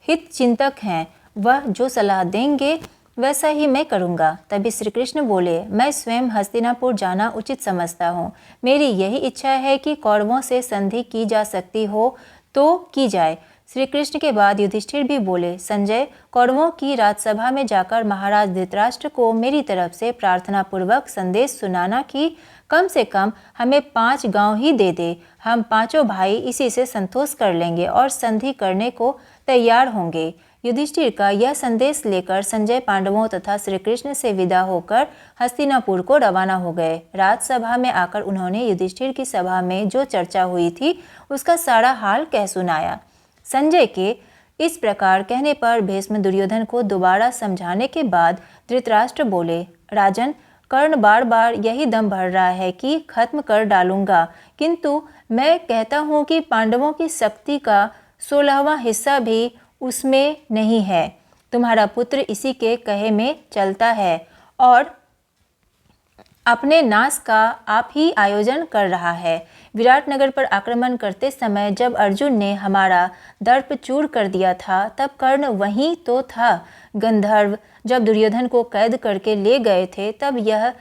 हित चिंतक हैं। वह जो सलाह देंगे वैसा ही मैं करूँगा। तभी श्री कृष्ण बोले, मैं स्वयं हस्तिनापुर जाना उचित समझता हूँ। मेरी यही इच्छा है कि कौरवों से संधि की जा सकती हो तो की जाए। श्री कृष्ण के बाद युधिष्ठिर भी बोले, संजय, कौरवों की राजसभा में जाकर महाराज धृतराष्ट्र को मेरी तरफ से प्रार्थना पूर्वक संदेश सुनाना कि कम से कम हमें 5 गांव ही दे दे। हम पांचों भाई इसी से संतोष कर लेंगे और संधि करने को तैयार होंगे। युधिष्ठिर का यह संदेश लेकर संजय पांडवों तथा श्री कृष्ण से विदा होकर हस्तिनापुर को रवाना हो गए। राजसभा में आकर उन्होंने युधिष्ठिर की सभा में जो चर्चा हुई थी उसका सारा हाल कह सुनाया। संजय के इस प्रकार कहने पर भीष्म दुर्योधन को दोबारा समझाने के बाद धृतराष्ट्र बोले, राजन, कर्ण बार बार यही दम भर रहा है कि खत्म कर डालूंगा, किंतु मैं कहता हूँ कि पांडवों की शक्ति का 16वां हिस्सा भी उसमें नहीं है। तुम्हारा पुत्र इसी के कहे में चलता है और अपने नाश का आप ही आयोजन कर रहा है। विराटनगर पर आक्रमण करते समय जब अर्जुन ने हमारा दर्प चूर कर दिया था, तब कर्ण वहीं तो था। गंधर्व जब दुर्योधन को कैद करके ले गए थे, तब यह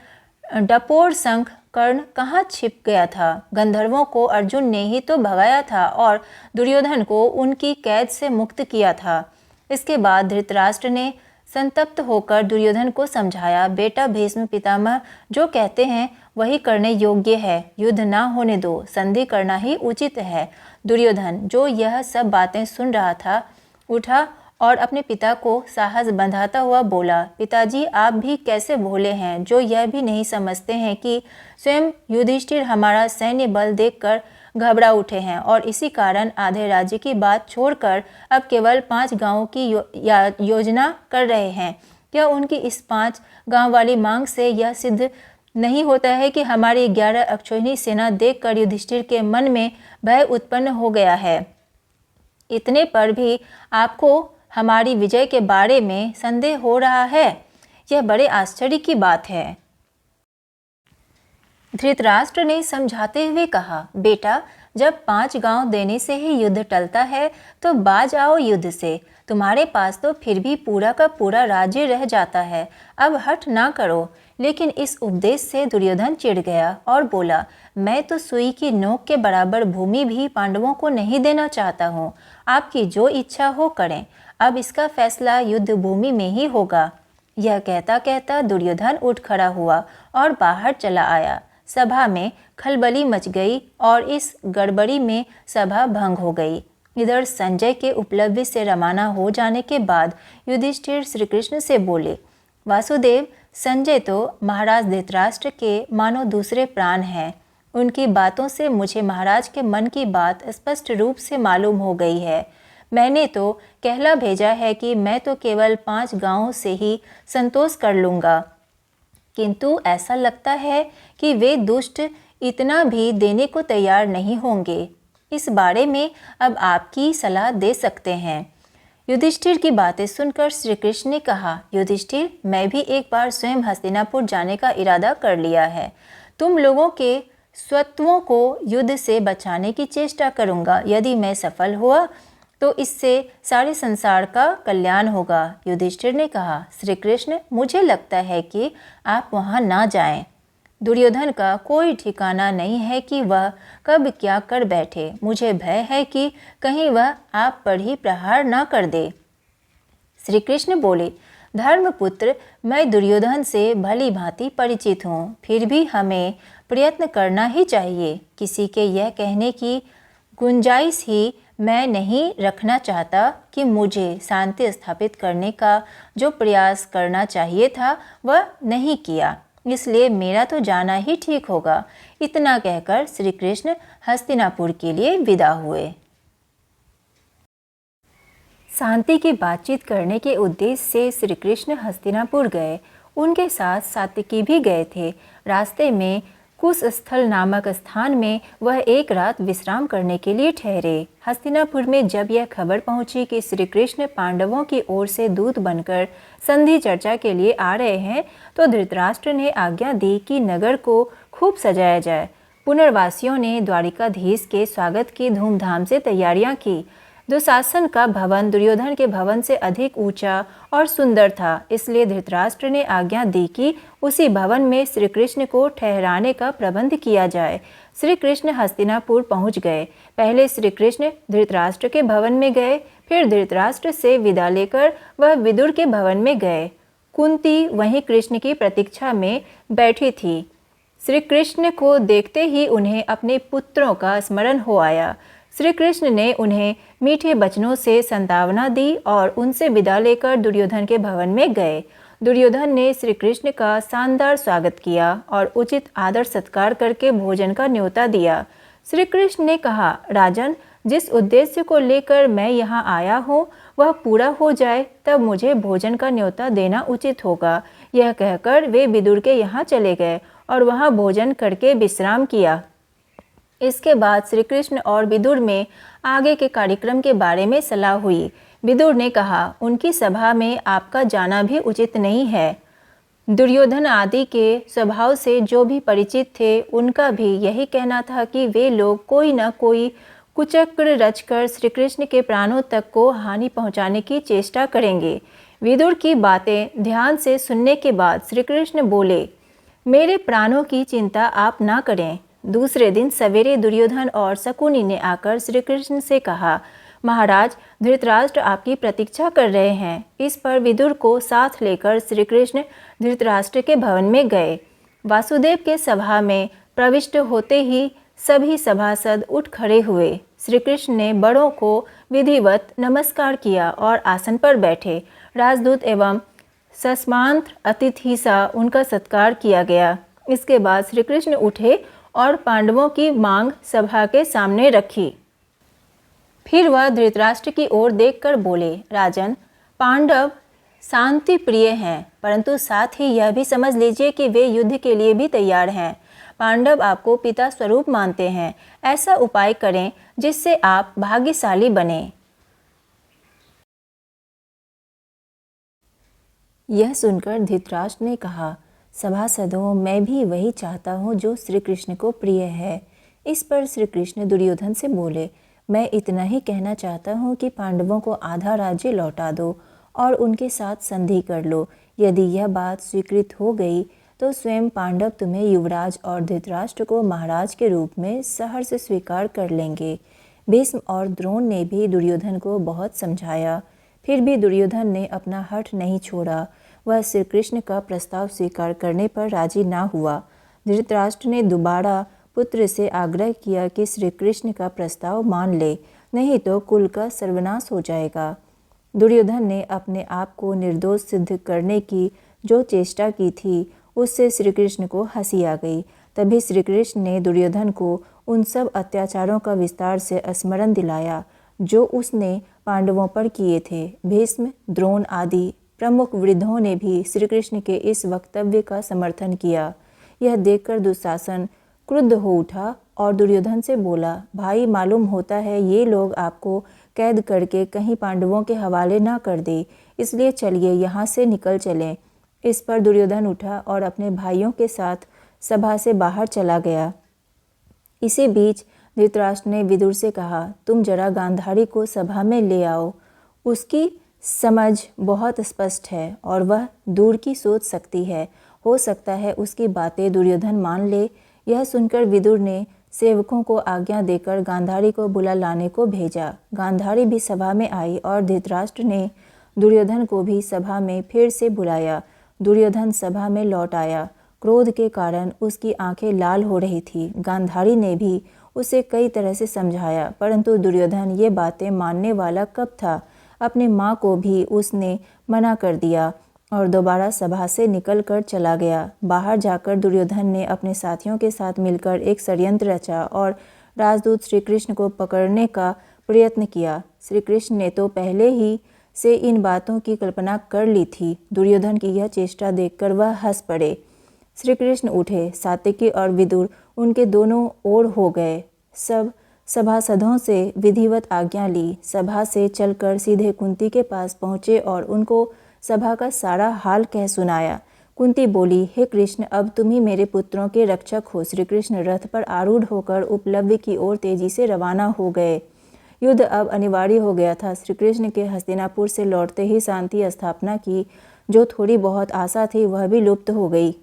डपोर शंख कर्ण कहाँ छिप गया था? गंधर्वों को अर्जुन ने ही तो भगाया था और दुर्योधन को उनकी कैद से मुक्त किया था। इसके बाद धृतराष्ट्र ने संतप्त होकर दुर्योधन को समझाया, बेटा भीष्म पितामह जो कहते हैं वही करने योग्य है, युद्ध ना होने दो, संधि करना ही उचित है। दुर्योधन जो यह सब बातें सुन रहा था, उठा और अपने पिता को साहस बंधाता हुआ बोला, पिताजी आप भी कैसे भोले हैं, जो यह भी नहीं समझते हैं कि स्वयं युधिष्ठिर हमारा सैन्य बल देखकर घबरा उठे हैं और इसी कारण आधे राज्य की बात छोड़कर अब केवल 5 गांवों की योजना कर रहे हैं। क्या उनकी इस 5 गांव वाली मांग से यह सिद्ध नहीं होता है कि हमारी 11 अक्षौहिणी सेना देखकर युधिष्ठिर के मन में भय उत्पन्न हो गया है? इतने पर भी आपको हमारी विजय के बारे में संदेह हो रहा है? यह बड़े आश्चर्य की बात है। धृतराष्ट्र ने समझाते हुए कहा, बेटा जब 5 गांव देने से ही युद्ध टलता है तो बाज आओ युद्ध से। तुम्हारे पास तो फिर भी पूरा का पूरा राज्य रह जाता है, अब हठ ना करो। लेकिन इस उपदेश से दुर्योधन चिढ़ गया और बोला, मैं तो सुई की नोक के बराबर भूमि भी पांडवों को नहीं देना चाहता हूँ। आपकी जो इच्छा हो करें, अब इसका फैसला युद्ध भूमि में ही होगा। यह कहता कहता दुर्योधन उठ खड़ा हुआ और बाहर चला आया। सभा में खलबली मच गई और इस गड़बड़ी में सभा भंग हो गई। इधर संजय के उपलब्धि से रवाना हो जाने के बाद युधिष्ठिर श्री कृष्ण से बोले, वासुदेव संजय तो महाराज धृतराष्ट्र के मानो दूसरे प्राण हैं। उनकी बातों से मुझे महाराज के मन की बात स्पष्ट रूप से मालूम हो गई है। मैंने तो कहला भेजा है कि मैं तो केवल 5 गांवों से ही संतोष कर लूँगा, किंतु ऐसा लगता है कि वे दुष्ट इतना भी देने को तैयार नहीं होंगे। इस बारे में अब आपकी सलाह दे सकते हैं। युधिष्ठिर की बातें सुनकर श्री कृष्ण ने कहा, युधिष्ठिर मैं भी एक बार स्वयं हस्तिनापुर जाने का इरादा कर लिया है। तुम लोगों के स्वत्वों को युद्ध से बचाने की चेष्टा करूँगा। यदि मैं सफल हुआ तो इससे सारे संसार का कल्याण होगा। युधिष्ठिर ने कहा, श्री कृष्ण मुझे लगता है कि आप वहाँ ना जाएं। दुर्योधन का कोई ठिकाना नहीं है कि वह कब क्या कर बैठे। मुझे भय है कि कहीं वह आप पर ही प्रहार ना कर दे। श्री कृष्ण बोले, धर्मपुत्र मैं दुर्योधन से भली भांति परिचित हूँ, फिर भी हमें प्रयत्न करना ही चाहिए। किसी के यह कहने की गुंजाइश ही मैं नहीं रखना चाहता कि मुझे शांति स्थापित करने का जो प्रयास करना चाहिए था वह नहीं किया, इसलिए मेरा तो जाना ही ठीक होगा। इतना कहकर श्री कृष्ण हस्तिनापुर के लिए विदा हुए। शांति की बातचीत करने के उद्देश्य से श्री कृष्ण हस्तिनापुर गए। उनके साथ सात्विकी भी गए थे। रास्ते में कुशस्थल नामक स्थान में वह एक रात विश्राम करने के लिए ठहरे। हस्तिनापुर में जब यह खबर पहुंची कि श्री कृष्ण पांडवों की ओर से दूत बनकर संधि चर्चा के लिए आ रहे हैं, तो धृतराष्ट्र ने आज्ञा दी कि नगर को खूब सजाया जाए। पुनर्वासियों ने द्वारिकाधीश के स्वागत की धूमधाम से तैयारियां की। दुशासन का भवन दुर्योधन के भवन से अधिक ऊंचा और सुंदर था, इसलिए धृतराष्ट्र ने आज्ञा दी कि उसी भवन में श्री कृष्ण को ठहराने का प्रबंध किया जाए। श्री कृष्ण हस्तिनापुर पहुंच गए। पहले श्री कृष्ण धृतराष्ट्र के भवन में गए, फिर धृतराष्ट्र से विदा लेकर वह विदुर के भवन में गए। कुंती वहीं कृष्ण की प्रतीक्षा में बैठी थी। श्री कृष्ण को देखते ही उन्हें अपने पुत्रों का स्मरण हो आया। श्री कृष्ण ने उन्हें मीठे वचनों से संतावना दी और उनसे विदा लेकर दुर्योधन के भवन में गए। दुर्योधन ने श्री कृष्ण का शानदार स्वागत किया और उचित आदर सत्कार करके भोजन का न्योता दिया। श्री कृष्ण ने कहा, राजन, जिस उद्देश्य को लेकर मैं यहाँ आया हूँ वह पूरा हो जाए तब मुझे भोजन का न्योता देना उचित होगा। यह कहकर वे विदुर के यहाँ चले गए और वहाँ भोजन करके विश्राम किया। इसके बाद श्री कृष्ण और विदुर में आगे के कार्यक्रम के बारे में सलाह हुई। विदुर ने कहा, उनकी सभा में आपका जाना भी उचित नहीं है। दुर्योधन आदि के स्वभाव से जो भी परिचित थे उनका भी यही कहना था कि वे लोग कोई न कोई कुचक्र रचकर श्री कृष्ण के प्राणों तक को हानि पहुंचाने की चेष्टा करेंगे। विदुर की बातें ध्यान से सुनने के बाद श्री कृष्ण बोले, मेरे प्राणों की चिंता आप ना करें। दूसरे दिन सवेरे दुर्योधन और शकुनी ने आकर श्री कृष्ण से कहा, महाराज धृतराष्ट्र आपकी प्रतीक्षा कर रहे हैं। इस पर विदुर को साथ लेकर श्री कृष्ण धृतराष्ट्र के भवन में गए। वासुदेव के सभा में प्रविष्ट होते ही सभी सभासद उठ खड़े हुए। श्री कृष्ण ने बड़ों को विधिवत नमस्कार किया और आसन पर बैठे। राजदूत एवं सस्मांत अतिथि सा उनका सत्कार किया गया। इसके बाद श्री कृष्ण उठे और पांडवों की मांग सभा के सामने रखी। फिर वह धृतराष्ट्र की ओर देखकर बोले, राजन, पांडव शांति प्रिय हैं, परंतु साथ ही यह भी समझ लीजिए कि वे युद्ध के लिए भी तैयार हैं। पांडव आपको पिता स्वरूप मानते हैं। ऐसा उपाय करें जिससे आप भाग्यशाली बने। यह सुनकर धृतराष्ट्र ने कहा, सभासदों, मैं भी वही चाहता हूँ जो श्री कृष्ण को प्रिय है। इस पर श्री कृष्ण दुर्योधन से बोले, मैं इतना ही कहना चाहता हूँ कि पांडवों को आधा राज्य लौटा दो और उनके साथ संधि कर लो। यदि यह बात स्वीकृत हो गई तो स्वयं पांडव तुम्हें युवराज और धृतराष्ट्र को महाराज के रूप में सहर्ष स्वीकार कर लेंगे। भीष्म और द्रोण ने भी दुर्योधन को बहुत समझाया, फिर भी दुर्योधन ने अपना हठ नहीं छोड़ा। वह श्री कृष्ण का प्रस्ताव स्वीकार करने पर राजी ना हुआ। धृतराष्ट्र ने दोबारा पुत्र से आग्रह किया कि श्री कृष्ण का प्रस्ताव मान ले, नहीं तो कुल का सर्वनाश हो जाएगा। दुर्योधन ने अपने आप को निर्दोष सिद्ध करने की जो चेष्टा की थी, उससे श्री कृष्ण को हंसी आ गई। तभी श्री कृष्ण ने दुर्योधन को उन सब अत्याचारों का विस्तार से स्मरण दिलाया जो उसने पांडवों पर किए थे। भीष्म, द्रोण आदि प्रमुख वृद्धों ने भी श्री कृष्ण के इस वक्तव्य का समर्थन किया। यह देखकर दुशासन क्रुद्ध हो उठा और दुर्योधन से बोला, भाई, मालूम होता है ये लोग आपको कैद करके कहीं पांडवों के हवाले ना कर दे, इसलिए चलिए यहाँ से निकल चलें। इस पर दुर्योधन उठा और अपने भाइयों के साथ सभा से बाहर चला गया। इसी बीच धृतराष्ट्र ने विदुर से कहा, तुम जरा गांधारी को सभा में ले आओ। उसकी समझ बहुत स्पष्ट है और वह दूर की सोच सकती है। हो सकता है उसकी बातें दुर्योधन मान ले। यह सुनकर विदुर ने सेवकों को आज्ञा देकर गांधारी को बुला लाने को भेजा। गांधारी भी सभा में आई और धृतराष्ट्र ने दुर्योधन को भी सभा में फिर से बुलाया। दुर्योधन सभा में लौट आया। क्रोध के कारण उसकी आंखें लाल हो रही थी। गांधारी ने भी उसे कई तरह से समझाया, परंतु दुर्योधन ये बातें मानने वाला कब था। अपनी माँ को भी उसने मना कर दिया और दोबारा सभा से निकलकर चला गया। बाहर जाकर दुर्योधन ने अपने साथियों के साथ मिलकर एक षड्यंत्र रचा और राजदूत श्री कृष्ण को पकड़ने का प्रयत्न किया। श्री कृष्ण ने तो पहले ही से इन बातों की कल्पना कर ली थी। दुर्योधन की यह चेष्टा देखकर वह हंस पड़े। श्री कृष्ण उठे। सात्यकी और विदुर उनके दोनों ओर हो गए। सब सभासदों से विधिवत आज्ञा ली। सभा से चलकर सीधे कुंती के पास पहुँचे और उनको सभा का सारा हाल कह सुनाया। कुंती बोली, हे कृष्ण, अब तुम ही मेरे पुत्रों के रक्षक हो। श्री कृष्ण रथ पर आरूढ़ होकर उपलब्धि की ओर तेजी से रवाना हो गए। युद्ध अब अनिवार्य हो गया था। श्री कृष्ण के हस्तिनापुर से लौटते ही शांति स्थापना की जो थोड़ी बहुत आशा थी वह भी लुप्त हो गई।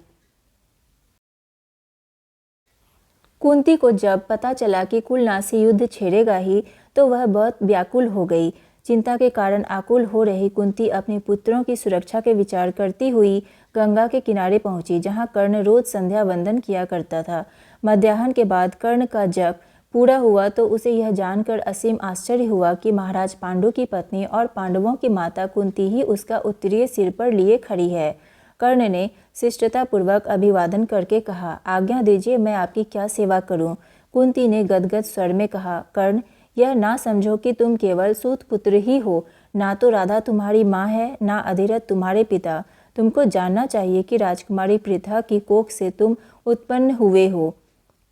कुंती को जब पता चला कि कुलनाशी युद्ध छेड़ेगा ही तो वह बहुत व्याकुल हो गई। चिंता के कारण आकुल हो रही कुंती अपने पुत्रों की सुरक्षा के विचार करती हुई गंगा के किनारे पहुंची, जहां कर्ण रोज संध्या वंदन किया करता था। मध्याह्न के बाद कर्ण का जप पूरा हुआ तो उसे यह जानकर असीम आश्चर्य हुआ कि महाराज पांडु की पत्नी और पांडवों की माता कुंती ही उसका उत्तरीय सिर पर लिए खड़ी है। कर्ण ने शिष्टतापूर्वक अभिवादन करके कहा, आज्ञा दीजिए, मैं आपकी क्या सेवा करूं? कुंती ने गदगद स्वर में कहा, कर्ण, यह ना समझो कि तुम केवल सूत पुत्र ही हो। ना तो राधा तुम्हारी माँ है, ना अधिरथ तुम्हारे पिता। तुमको जानना चाहिए कि राजकुमारी पृथा की कोख से तुम उत्पन्न हुए हो।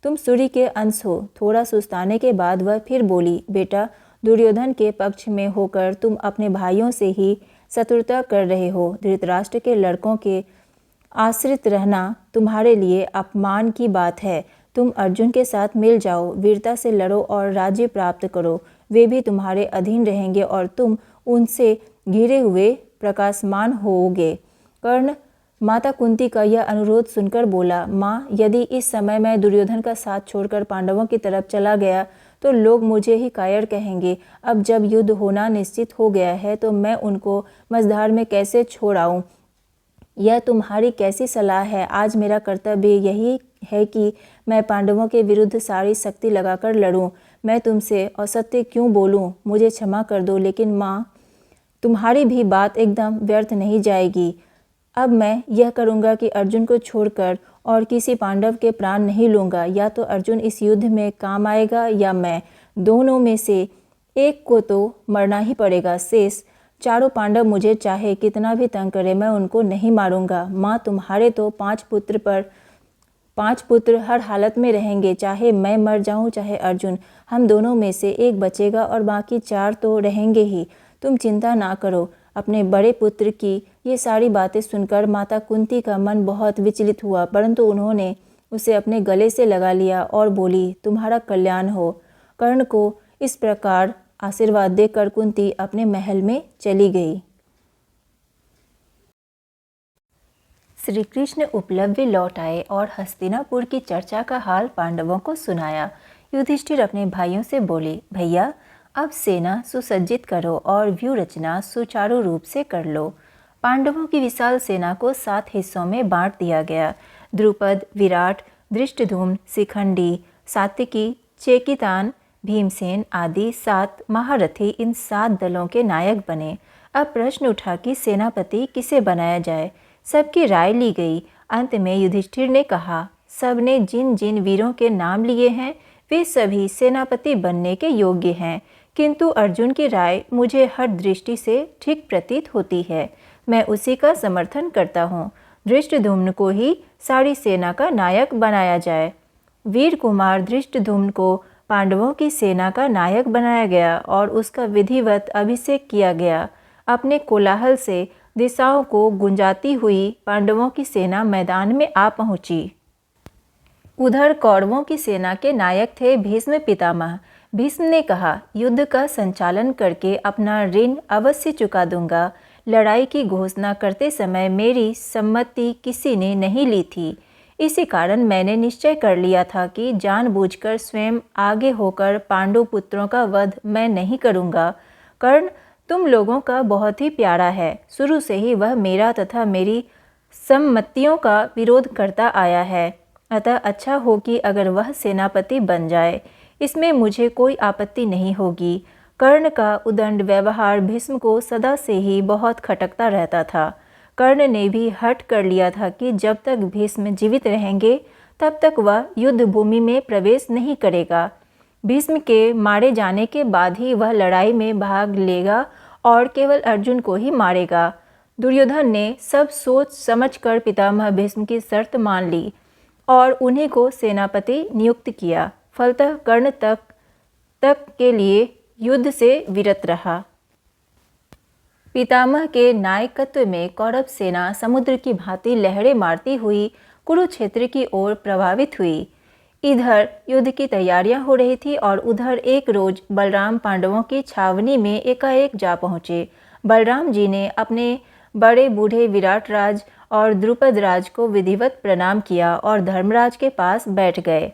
तुम सूर्य के अंश हो। थोड़ा सुस्ताने के बाद वह फिर बोली, बेटा, दुर्योधन के पक्ष में होकर तुम अपने भाइयों से ही शत्रुता कर रहे हो। धृतराष्ट्र के लड़कों के आश्रित रहना तुम्हारे लिए अपमान की बात है। तुम अर्जुन के साथ मिल जाओ, वीरता से लड़ो और राज्य प्राप्त करो। वे भी तुम्हारे अधीन रहेंगे और तुम उनसे घिरे हुए प्रकाशमान होोगे। कर्ण माता कुंती का यह अनुरोध सुनकर बोला, माँ, यदि इस समय मैं दुर्योधन का साथ छोड़कर पांडवों की तरफ चला गया तो लोग मुझे ही कायर कहेंगे। अब जब युद्ध होना निश्चित हो गया है तो मैं उनको मझधार में कैसे छोड़ आऊँ? यह तुम्हारी कैसी सलाह है? आज मेरा कर्तव्य यही है कि मैं पांडवों के विरुद्ध सारी शक्ति लगाकर लड़ूं। मैं तुमसे असत्य क्यों बोलूं? मुझे क्षमा कर दो, लेकिन माँ, तुम्हारी भी बात एकदम व्यर्थ नहीं जाएगी। अब मैं यह करूँगा कि अर्जुन को छोड़कर और किसी पांडव के प्राण नहीं लूँगा। या तो अर्जुन इस युद्ध में काम आएगा या मैं, दोनों में से एक को तो मरना ही पड़ेगा। शेष चारों पांडव मुझे चाहे कितना भी तंग करे, मैं उनको नहीं मारूंगा। माँ, तुम्हारे तो 5 पुत्र हर हालत में रहेंगे, चाहे मैं मर जाऊं चाहे अर्जुन। हम दोनों में से एक बचेगा और बाकी 4 तो रहेंगे ही। तुम चिंता ना करो। अपने बड़े पुत्र की ये सारी बातें सुनकर माता कुंती का मन बहुत विचलित हुआ, परंतु उन्होंने उसे अपने गले से लगा लिया और बोली, तुम्हारा कल्याण हो। कर्ण को इस प्रकार आशीर्वाद देकर कुंती अपने महल में चली गई। श्री कृष्ण उपलब्धि लौट आए और हस्तिनापुर की चर्चा का हाल पांडवों को सुनाया। युधिष्ठिर अपने भाइयों से बोले, भैया, अब सेना सुसज्जित करो और व्यू रचना सुचारू रूप से कर लो। पांडवों की विशाल सेना को 7 हिस्सों में बांट दिया गया। द्रुपद, विराट, धृष्टद्युम्न, शिखंडी, सात्विकी, चेकितान, भीमसेन आदि 7 महारथी इन 7 दलों के नायक बने। अब प्रश्न उठा कि सेनापति किसे बनाया जाए। सबकी राय ली गई। अंत में युधिष्ठिर ने कहा, सबने जिन जिन वीरों के नाम लिए हैं वे सभी सेनापति बनने के योग्य हैं, किंतु अर्जुन की राय मुझे हर दृष्टि से ठीक प्रतीत होती है। मैं उसी का समर्थन करता हूँ। धृष्टद्युम्न को ही सारी सेना का नायक बनाया जाए। वीर कुमार धृष्टद्युम्न को पांडवों की सेना का नायक बनाया गया और उसका विधिवत अभिषेक किया गया। अपने कोलाहल से दिशाओं को गुंजाती हुई पांडवों की सेना मैदान में आ पहुंची। उधर कौरवों की सेना के नायक थे भीष्म पितामह। भीष्म ने कहा, युद्ध का संचालन करके अपना ऋण अवश्य चुका दूंगा। लड़ाई की घोषणा करते समय मेरी सम्मति किसी ने नहीं ली थी। इसी कारण मैंने निश्चय कर लिया था कि जानबूझकर स्वयं आगे होकर पांडु पुत्रों का वध मैं नहीं करूंगा। कर्ण तुम लोगों का बहुत ही प्यारा है। शुरू से ही वह मेरा तथा मेरी सम्मतियों का विरोध करता आया है। अतः अच्छा हो कि अगर वह सेनापति बन जाए, इसमें मुझे कोई आपत्ति नहीं होगी। कर्ण का उदंड व्यवहार भीष्म को सदा से ही बहुत खटकता रहता था। कर्ण ने भी हठ कर लिया था कि जब तक भीष्म जीवित रहेंगे तब तक वह युद्ध भूमि में प्रवेश नहीं करेगा। भीष्म के मारे जाने के बाद ही वह लड़ाई में भाग लेगा और केवल अर्जुन को ही मारेगा। दुर्योधन ने सब सोच समझकर पितामह भीष्म की शर्त मान ली और उन्हीं को सेनापति नियुक्त किया। फलतः कर्ण तक के लिए युद्ध से विरत रहा। पितामह के नायकत्व में कौरव सेना समुद्र की भांति लहरें मारती हुई कुरुक्षेत्र की ओर प्रभावित हुई। इधर युद्ध की तैयारियां हो रही थी और उधर एक रोज बलराम पांडवों की छावनी में एकाएक जा पहुँचे। बलराम जी ने अपने बड़े बूढ़े विराट राज और द्रुपद राज को विधिवत प्रणाम किया और धर्मराज के पास बैठ गए।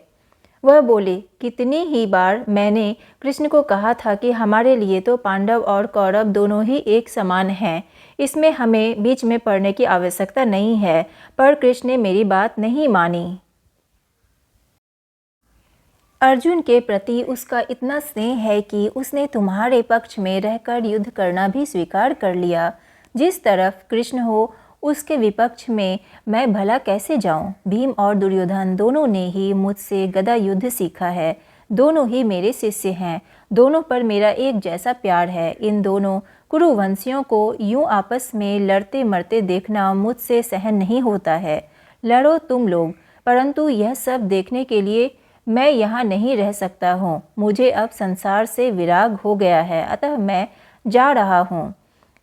वह बोले, कितनी ही बार मैंने कृष्ण को कहा था कि हमारे लिए तो पांडव और कौरव दोनों ही एक समान हैं, इसमें हमें बीच में पड़ने की आवश्यकता नहीं है, पर कृष्ण ने मेरी बात नहीं मानी। अर्जुन के प्रति उसका इतना स्नेह है कि उसने तुम्हारे पक्ष में रहकर युद्ध करना भी स्वीकार कर लिया। जिस तरफ कृष्ण हो उसके विपक्ष में मैं भला कैसे जाऊं? भीम और दुर्योधन दोनों ने ही मुझसे गदा युद्ध सीखा है। दोनों ही मेरे शिष्य हैं। दोनों पर मेरा एक जैसा प्यार है। इन दोनों कुरुवंशियों को यूं आपस में लड़ते मरते देखना मुझसे सहन नहीं होता है। लड़ो तुम लोग, परंतु यह सब देखने के लिए मैं यहाँ नहीं रह सकता हूँ। मुझे अब संसार से विराग हो गया है, अतः मैं जा रहा हूँ।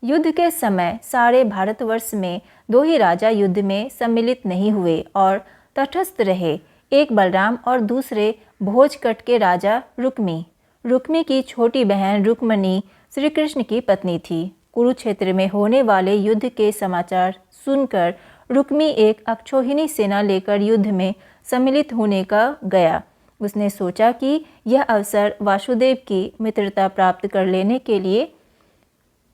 युद्ध के समय सारे भारतवर्ष में 2 ही राजा युद्ध में सम्मिलित नहीं हुए और तटस्थ रहे, एक बलराम और दूसरे भोजकट के राजा रुक्मी। रुक्मी की छोटी बहन रुक्मणी श्री कृष्ण की पत्नी थी। कुरुक्षेत्र में होने वाले युद्ध के समाचार सुनकर रुक्मी एक अक्षौहिणी सेना लेकर युद्ध में सम्मिलित होने का गया। उसने सोचा कि यह अवसर वासुदेव की मित्रता प्राप्त कर लेने के लिए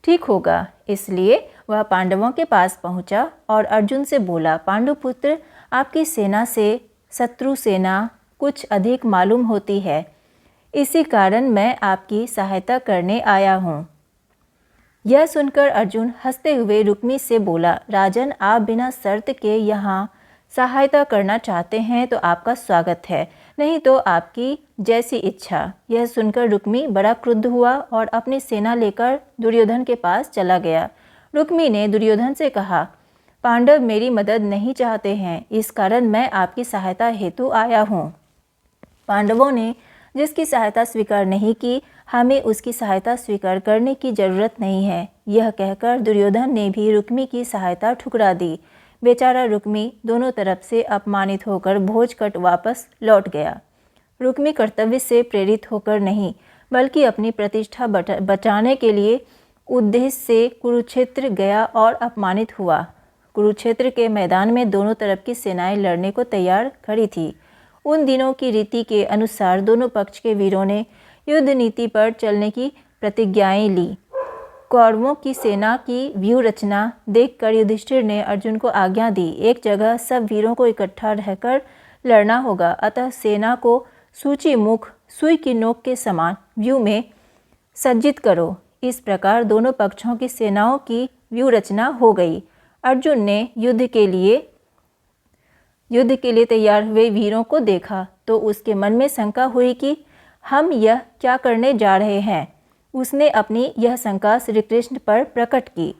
ठीक होगा, इसलिए वह पांडवों के पास पहुंचा और अर्जुन से बोला, पांडुपुत्र, आपकी सेना से शत्रु सेना कुछ अधिक मालूम होती है, इसी कारण मैं आपकी सहायता करने आया हूँ। यह सुनकर अर्जुन हंसते हुए रुक्मी से बोला, राजन, आप बिना शर्त के यहाँ सहायता करना चाहते हैं तो आपका स्वागत है, नहीं तो आपकी जैसी इच्छा। यह सुनकर रुक्मी बड़ा क्रुद्ध हुआ और अपनी सेना लेकर दुर्योधन के पास चला गया। रुक्मी ने दुर्योधन से कहा, पांडव मेरी मदद नहीं चाहते हैं, इस कारण मैं आपकी सहायता हेतु आया हूँ। पांडवों ने जिसकी सहायता स्वीकार नहीं की, हमें उसकी सहायता स्वीकार करने की जरूरत नहीं है। यह कहकर दुर्योधन ने भी रुक्मी की सहायता ठुकरा दी। बेचारा रुक्मी दोनों तरफ से अपमानित होकर भोजकट वापस लौट गया। रुक्मी कर्तव्य से प्रेरित होकर नहीं, बल्कि अपनी प्रतिष्ठा बचाने के लिए उद्देश्य से कुरुक्षेत्र गया और अपमानित हुआ। कुरुक्षेत्र के मैदान में दोनों तरफ की सेनाएं लड़ने को तैयार खड़ी थी। उन दिनों की रीति के अनुसार दोनों पक्ष के वीरों ने युद्ध नीति पर चलने की प्रतिज्ञाएं ली। कौरवों की सेना की व्यूह रचना देखकर युधिष्ठिर ने अर्जुन को आज्ञा दी, एक जगह सब वीरों को इकट्ठा रहकर लड़ना होगा, अतः सेना को सूची मुख सुई की नोक के समान व्यूह में सज्जित करो। इस प्रकार दोनों पक्षों की सेनाओं की व्यूह रचना हो गई। अर्जुन ने युद्ध के लिए तैयार हुए वीरों को देखा तो उसके मन में शंका हुई कि हम यह क्या करने जा रहे हैं। उसने अपनी यह शंका श्री कृष्ण पर प्रकट की।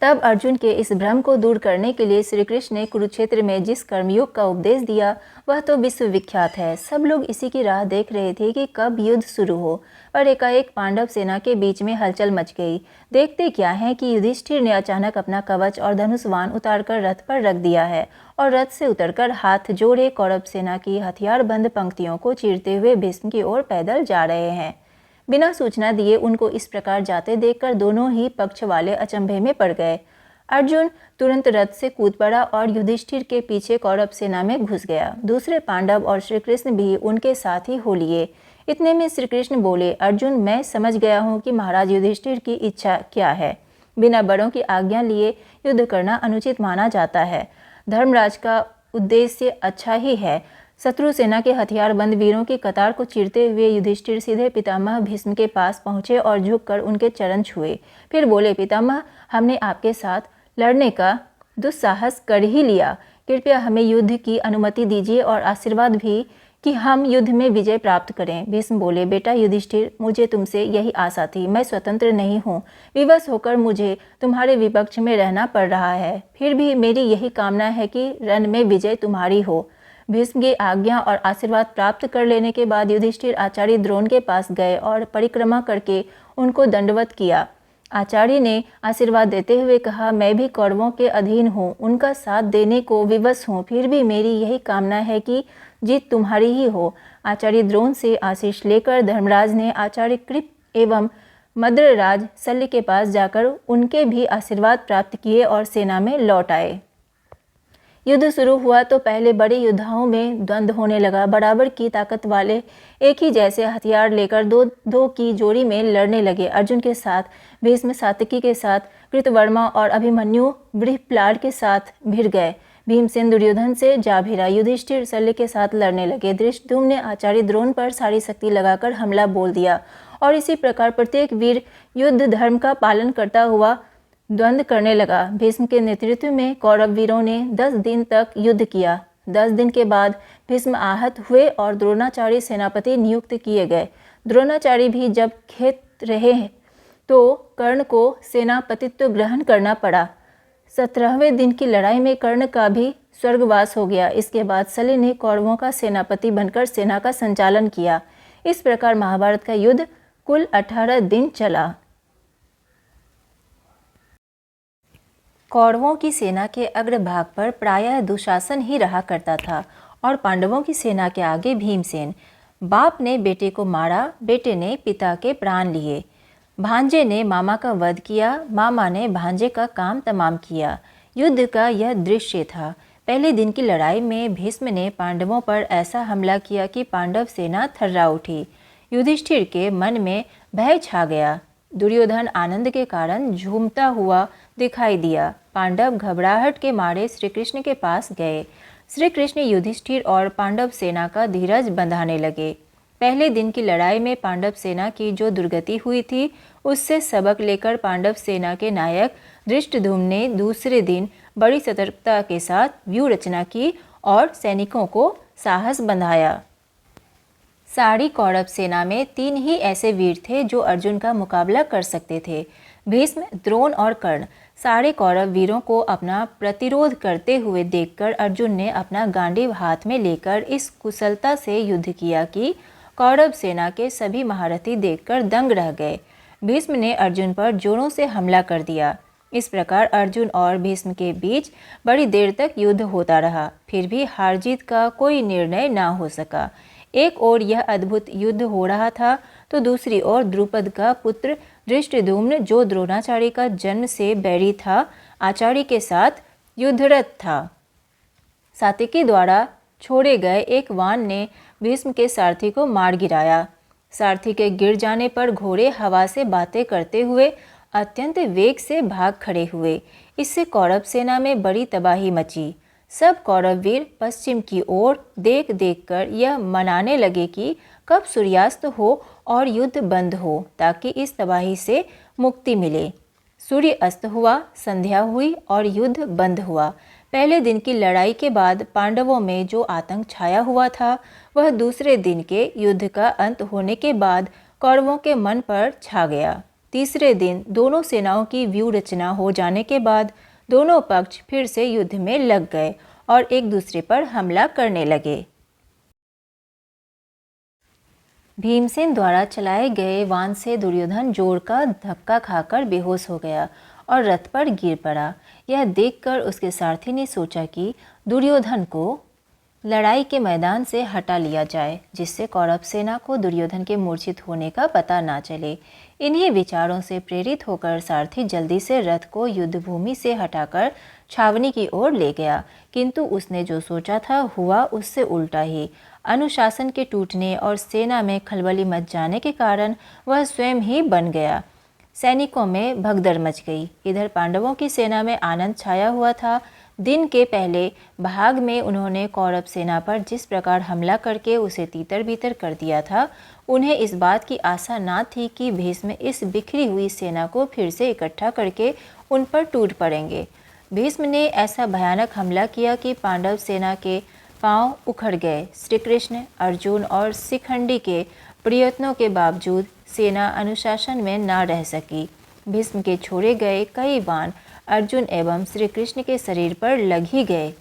तब अर्जुन के इस भ्रम को दूर करने के लिए श्री कृष्ण ने कुरुक्षेत्र में जिस कर्मयोग का उपदेश दिया वह तो विश्वविख्यात है। सब लोग इसी की राह देख रहे थे कि कब युद्ध शुरू हो, पर एकाएक पांडव सेना के बीच में हलचल मच गई। देखते क्या है कि युधिष्ठिर ने अचानक अपना कवच और धनुष्वान उतारकर रथ पर रख दिया है और रथ से उतरकर हाथ जोड़े कौरव सेना की हथियारबंद पंक्तियों को चीरते हुए भीष्म की ओर पैदल जा रहे हैं। बिना सूचना दिए उनको इस प्रकार जाते देखकर दोनों ही पक्ष वाले अचंभे में पड़ गए। अर्जुन तुरंत रथ से कूद पड़ा और युधिष्ठिर के पीछे कौरव सेना में घुस गया। दूसरे पांडव और श्री कृष्ण भी उनके साथ ही हो लिए। इतने में श्री कृष्ण बोले, अर्जुन, मैं समझ गया हूँ कि महाराज युधिष्ठिर की इच्छा क्या है। बिना बड़ों की आज्ञा लिए युद्ध करना अनुचित माना जाता है। धर्मराज का उद्देश्य अच्छा ही है। शत्रु सेना के हथियारबंद वीरों की कतार को चीरते हुए युधिष्ठिर सीधे पितामह भीष्म के पास पहुंचे और झुककर उनके चरण छुए। फिर बोले, पितामह, हमने आपके साथ लड़ने का दुस्साहस कर ही लिया। कृपया हमें युद्ध की अनुमति दीजिए और आशीर्वाद भी कि हम युद्ध में विजय प्राप्त करें। भीष्म बोले, बेटा युधिष्ठिर, मुझे तुमसे यही आशा थी। मैं स्वतंत्र नहीं हूँ, विवश होकर मुझे तुम्हारे विपक्ष में रहना पड़ रहा है। फिर भी मेरी यही कामना है कि रण में विजय तुम्हारी हो। भीष्म की आज्ञा और आशीर्वाद प्राप्त कर लेने के बाद युधिष्ठिर आचार्य द्रोण के पास गए और परिक्रमा करके उनको दंडवत किया। आचार्य ने आशीर्वाद देते हुए कहा, मैं भी कौरवों के अधीन हूँ, उनका साथ देने को विवश हूँ। फिर भी मेरी यही कामना है कि जीत तुम्हारी ही हो। आचार्य द्रोण से आशीष लेकर धर्मराज ने आचार्य कृप एवं मद्रराज शल्य के पास जाकर उनके भी आशीर्वाद प्राप्त किए और सेना में लौट आए। युद्ध शुरू हुआ तो पहले बड़े योद्धाओं में द्वंद्व होने लगा। बराबर की ताकत वाले एक ही जैसे हथियार लेकर दो की जोड़ी में लड़ने लगे। अर्जुन के साथ भीष्म सात्यकी के साथ कृतवर्मा और अभिमन्यु बृहत्प्लाड़ के साथ भिड़ गए। भीमसेन दुर्योधन से जा भिड़ा। युधिष्ठिर शल्य के साथ लड़ने लगे। धृष्टद्युम्न ने आचार्य द्रोण पर सारी शक्ति लगाकर हमला बोल दिया और इसी प्रकार प्रत्येक वीर युद्ध धर्म का पालन करता हुआ द्वंद्व करने लगा। भीष्म के नेतृत्व में कौरव वीरों ने 10 दिन तक युद्ध किया। 10 दिन के बाद भीष्म आहत हुए और द्रोणाचार्य सेनापति नियुक्त किए गए। द्रोणाचार्य भी जब खेत रहे तो कर्ण को सेनापतित्व ग्रहण करना पड़ा। 17वें दिन की लड़ाई में कर्ण का भी स्वर्गवास हो गया। इसके बाद शल्य ने कौरवों का सेनापति बनकर सेना का संचालन किया। इस प्रकार महाभारत का युद्ध कुल 18 दिन चला। कौरवों की सेना के अग्रभाग पर प्रायः दुशासन ही रहा करता था और पांडवों की सेना के आगे भीमसेन। बाप ने बेटे को मारा, बेटे ने पिता के प्राण लिए। भांजे ने मामा का वध किया, मामा ने भांजे का काम तमाम किया। युद्ध का यह दृश्य था। पहले दिन की लड़ाई में भीष्म ने पांडवों पर ऐसा हमला किया कि पांडव सेना थर्रा उठी। युधिष्ठिर के मन में भय छा गया। दुर्योधन आनंद के कारण झूमता हुआ दिखाई दिया। पांडव घबराहट के मारे श्री कृष्ण के पास गए। श्री कृष्ण युधिष्ठिर और पांडव सेना का धीरज बंधाने लगे। पहले दिन की लड़ाई में पांडव सेना की जो दुर्गति हुई थी, उससे सबक लेकर पांडव सेना के नायक धृष्टद्युम्न ने दूसरे दिन बड़ी सतर्कता के साथ व्यूह रचना की और सैनिकों को साहस बंधाया। सारी कौरव सेना में 3 ही ऐसे वीर थे जो अर्जुन का मुकाबला कर सकते थे, भीष्म, द्रोण और कर्ण। सारे कौरव वीरों को अपना प्रतिरोध करते हुए देखकर अर्जुन ने अपना गांडीव हाथ में लेकर इस कुशलता से युद्ध किया कि कौरव सेना के सभी महारथी देखकर दंग रह गए। भीष्म ने अर्जुन पर जोरों से हमला कर दिया। इस प्रकार अर्जुन और भीष्म के बीच बड़ी देर तक युद्ध होता रहा। फिर भी हार जीत का कोई निर्णय न हो सका। एक ओर यह अद्भुत युद्ध हो रहा था तो दूसरी ओर द्रुपद का पुत्र धृष्टद्युम्न, जो द्रोणाचार्य का जन्म से बैरी था, आचार्य के साथ युद्धरत था। सात्यकी द्वारा छोड़े गए एक वान ने भीष्म के सारथी को मार गिराया। सारथी के गिर जाने पर घोड़े हवा से बातें करते हुए अत्यंत वेग से भाग खड़े हुए। इससे कौरव सेना में बड़ी तबाही मची। सब कौरव वीर पश्चिम की ओर देख देख कर यह मनाने लगे कि कब सूर्यास्त हो और युद्ध बंद हो, ताकि इस तबाही से मुक्ति मिले। सूर्य अस्त हुआ, संध्या हुई और युद्ध बंद हुआ। पहले दिन की लड़ाई के बाद पांडवों में जो आतंक छाया हुआ था, वह दूसरे दिन के युद्ध का अंत होने के बाद कौरवों के मन पर छा गया। तीसरे दिन दोनों सेनाओं की व्यूह रचना हो जाने के बाद दोनों पक्ष फिर से युद्ध में लग गए और एक दूसरे पर हमला करने लगे। भीमसेन द्वारा चलाए गए वान से दुर्योधन जोर का धक्का खाकर बेहोश हो गया और रथ पर गिर पड़ा। यह देखकर उसके सारथी ने सोचा कि दुर्योधन को लड़ाई के मैदान से हटा लिया जाए, जिससे कौरव सेना को दुर्योधन के मूर्छित होने का पता ना चले। इन्हीं विचारों से प्रेरित होकर सारथी जल्दी से रथ को युद्धभूमि से हटाकर छावनी की ओर ले गया, किंतु उसने जो सोचा था हुआ उससे उल्टा ही। अनुशासन के टूटने और सेना में खलबली मच जाने के कारण वह स्वयं ही बन गया। सैनिकों में भगदड़ मच गई। इधर पांडवों की सेना में आनंद छाया हुआ था। दिन के पहले भाग में उन्होंने कौरव सेना पर जिस प्रकार हमला करके उसे तीतर बीतर कर दिया था, उन्हें इस बात की आशा ना थी कि भीष्म इस बिखरी हुई सेना को फिर से इकट्ठा करके उन पर टूट पड़ेंगे। भीष्म ने ऐसा भयानक हमला किया कि पांडव सेना के पांव उखड़ गए। श्री कृष्ण, अर्जुन और शिखंडी के प्रयत्नों के बावजूद सेना अनुशासन में ना रह सकी। भीष्म के छोड़े गए कई बाण अर्जुन एवं श्री कृष्ण के शरीर पर लग ही गए।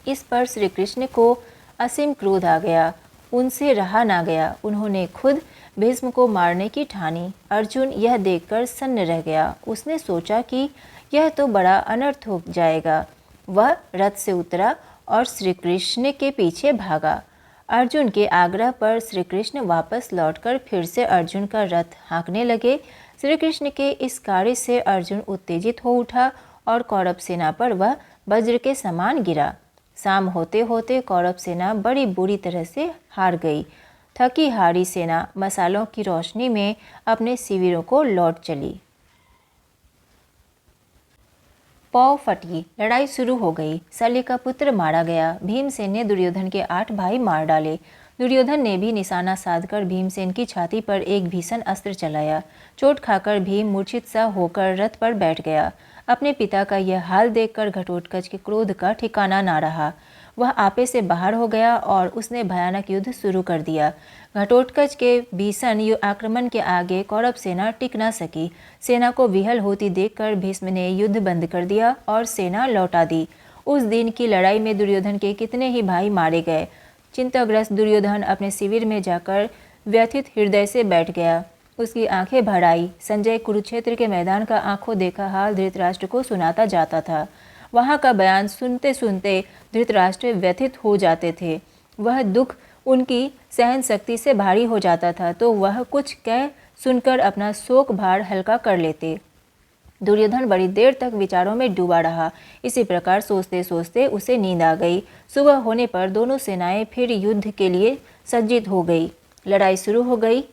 इस पर श्री कृष्ण को असीम क्रोध आ गया। उनसे रहा ना गया। उन्होंने खुद भीष्म को मारने की ठानी। अर्जुन यह देखकर सन्न रह गया। उसने सोचा कि यह तो बड़ा अनर्थ हो जाएगा। वह रथ से उतरा और श्री कृष्ण के पीछे भागा। अर्जुन के आग्रह पर श्री कृष्ण वापस लौटकर फिर से अर्जुन का रथ हाँकने लगे। श्री कृष्ण के इस कार्य से अर्जुन उत्तेजित हो उठा और कौरव सेना पर वह वज्र के समान गिरा। शाम होते होते कौरव सेना बड़ी बुरी तरह से हार गई। थकी हारी सेना मसालों की रोशनी में अपने शिविरों को लौट चली। पौ फटी, लड़ाई शुरू हो गई। शल्य का पुत्र मारा गया। भीमसेन ने दुर्योधन के 8 भाई मार डाले। दुर्योधन ने भी निशाना साधकर भीमसेन की छाती पर एक भीषण अस्त्र चलाया। चोट खाकर भीम मूर्छित सा होकर रथ पर बैठ गया। अपने पिता का यह हाल देखकर घटोत्कच के क्रोध का ठिकाना ना रहा। वह आपे से बाहर हो गया और उसने भयानक युद्ध शुरू कर दिया। घटोत्कच के भीषण आक्रमण के आगे कौरव सेना टिक न सकी। सेना को विहल होती देखकर भीष्म ने युद्ध बंद कर दिया और सेना लौटा दी। उस दिन की लड़ाई में दुर्योधन के कितने ही भाई मारे गए। चिंताग्रस्त दुर्योधन अपने शिविर में जाकर व्यथित हृदय से बैठ गया। उसकी आंखें भर आई। संजय कुरुक्षेत्र के मैदान का आंखों देखा हाल धृतराष्ट्र को सुनाता जाता था। वहाँ का बयान सुनते सुनते धृतराष्ट्र व्यथित हो जाते थे। वह दुख उनकी सहन शक्ति से भारी हो जाता था तो वह कुछ कह सुनकर अपना शोक भार हल्का कर लेते। दुर्योधन बड़ी देर तक विचारों में डूबा रहा। इसी प्रकार सोचते सोचते उसे नींद आ गई। सुबह होने पर दोनों सेनाएं फिर युद्ध के लिए सज्जित हो गई। लड़ाई शुरू हो गई।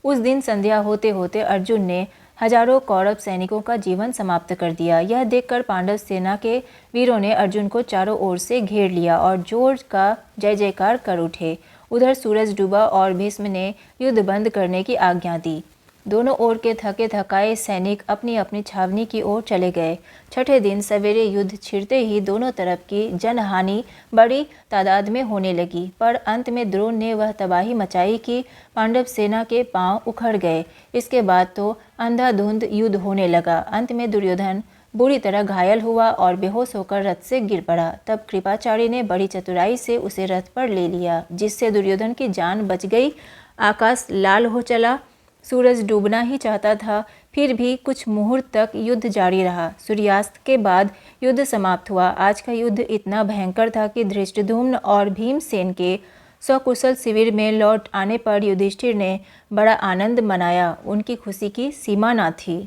उस दिन संध्या होते होते अर्जुन ने हजारों कौरव सैनिकों का जीवन समाप्त कर दिया। यह देखकर पांडव सेना के वीरों ने अर्जुन को चारों ओर से घेर लिया और जोर का जय जयकार कर उठे। उधर सूरज डूबा और भीष्म ने युद्ध बंद करने की आज्ञा दी। दोनों ओर के थके थकाए सैनिक अपनी अपनी छावनी की ओर चले गए। छठे दिन सवेरे युद्ध छिड़ते ही दोनों तरफ की जनहानि बड़ी तादाद में होने लगी, पर अंत में द्रोण ने वह तबाही मचाई कि पांडव सेना के पांव उखड़ गए। इसके बाद तो अंधाधुंध युद्ध होने लगा। अंत में दुर्योधन बुरी तरह घायल हुआ और बेहोश होकर रथ से गिर पड़ा। तब कृपाचार्य ने बड़ी चतुराई से उसे रथ पर ले लिया, जिससे दुर्योधन की जान बच गई। आकाश लाल हो चला। सूरज डूबना ही चाहता था, फिर भी कुछ मुहूर्त तक युद्ध जारी रहा। सूर्यास्त के बाद युद्ध समाप्त हुआ। आज का युद्ध इतना भयंकर था कि धृष्टद्युम्न और भीमसेन के सकुशल शिविर में लौट आने पर युधिष्ठिर ने बड़ा आनंद मनाया। उनकी खुशी की सीमा न थी।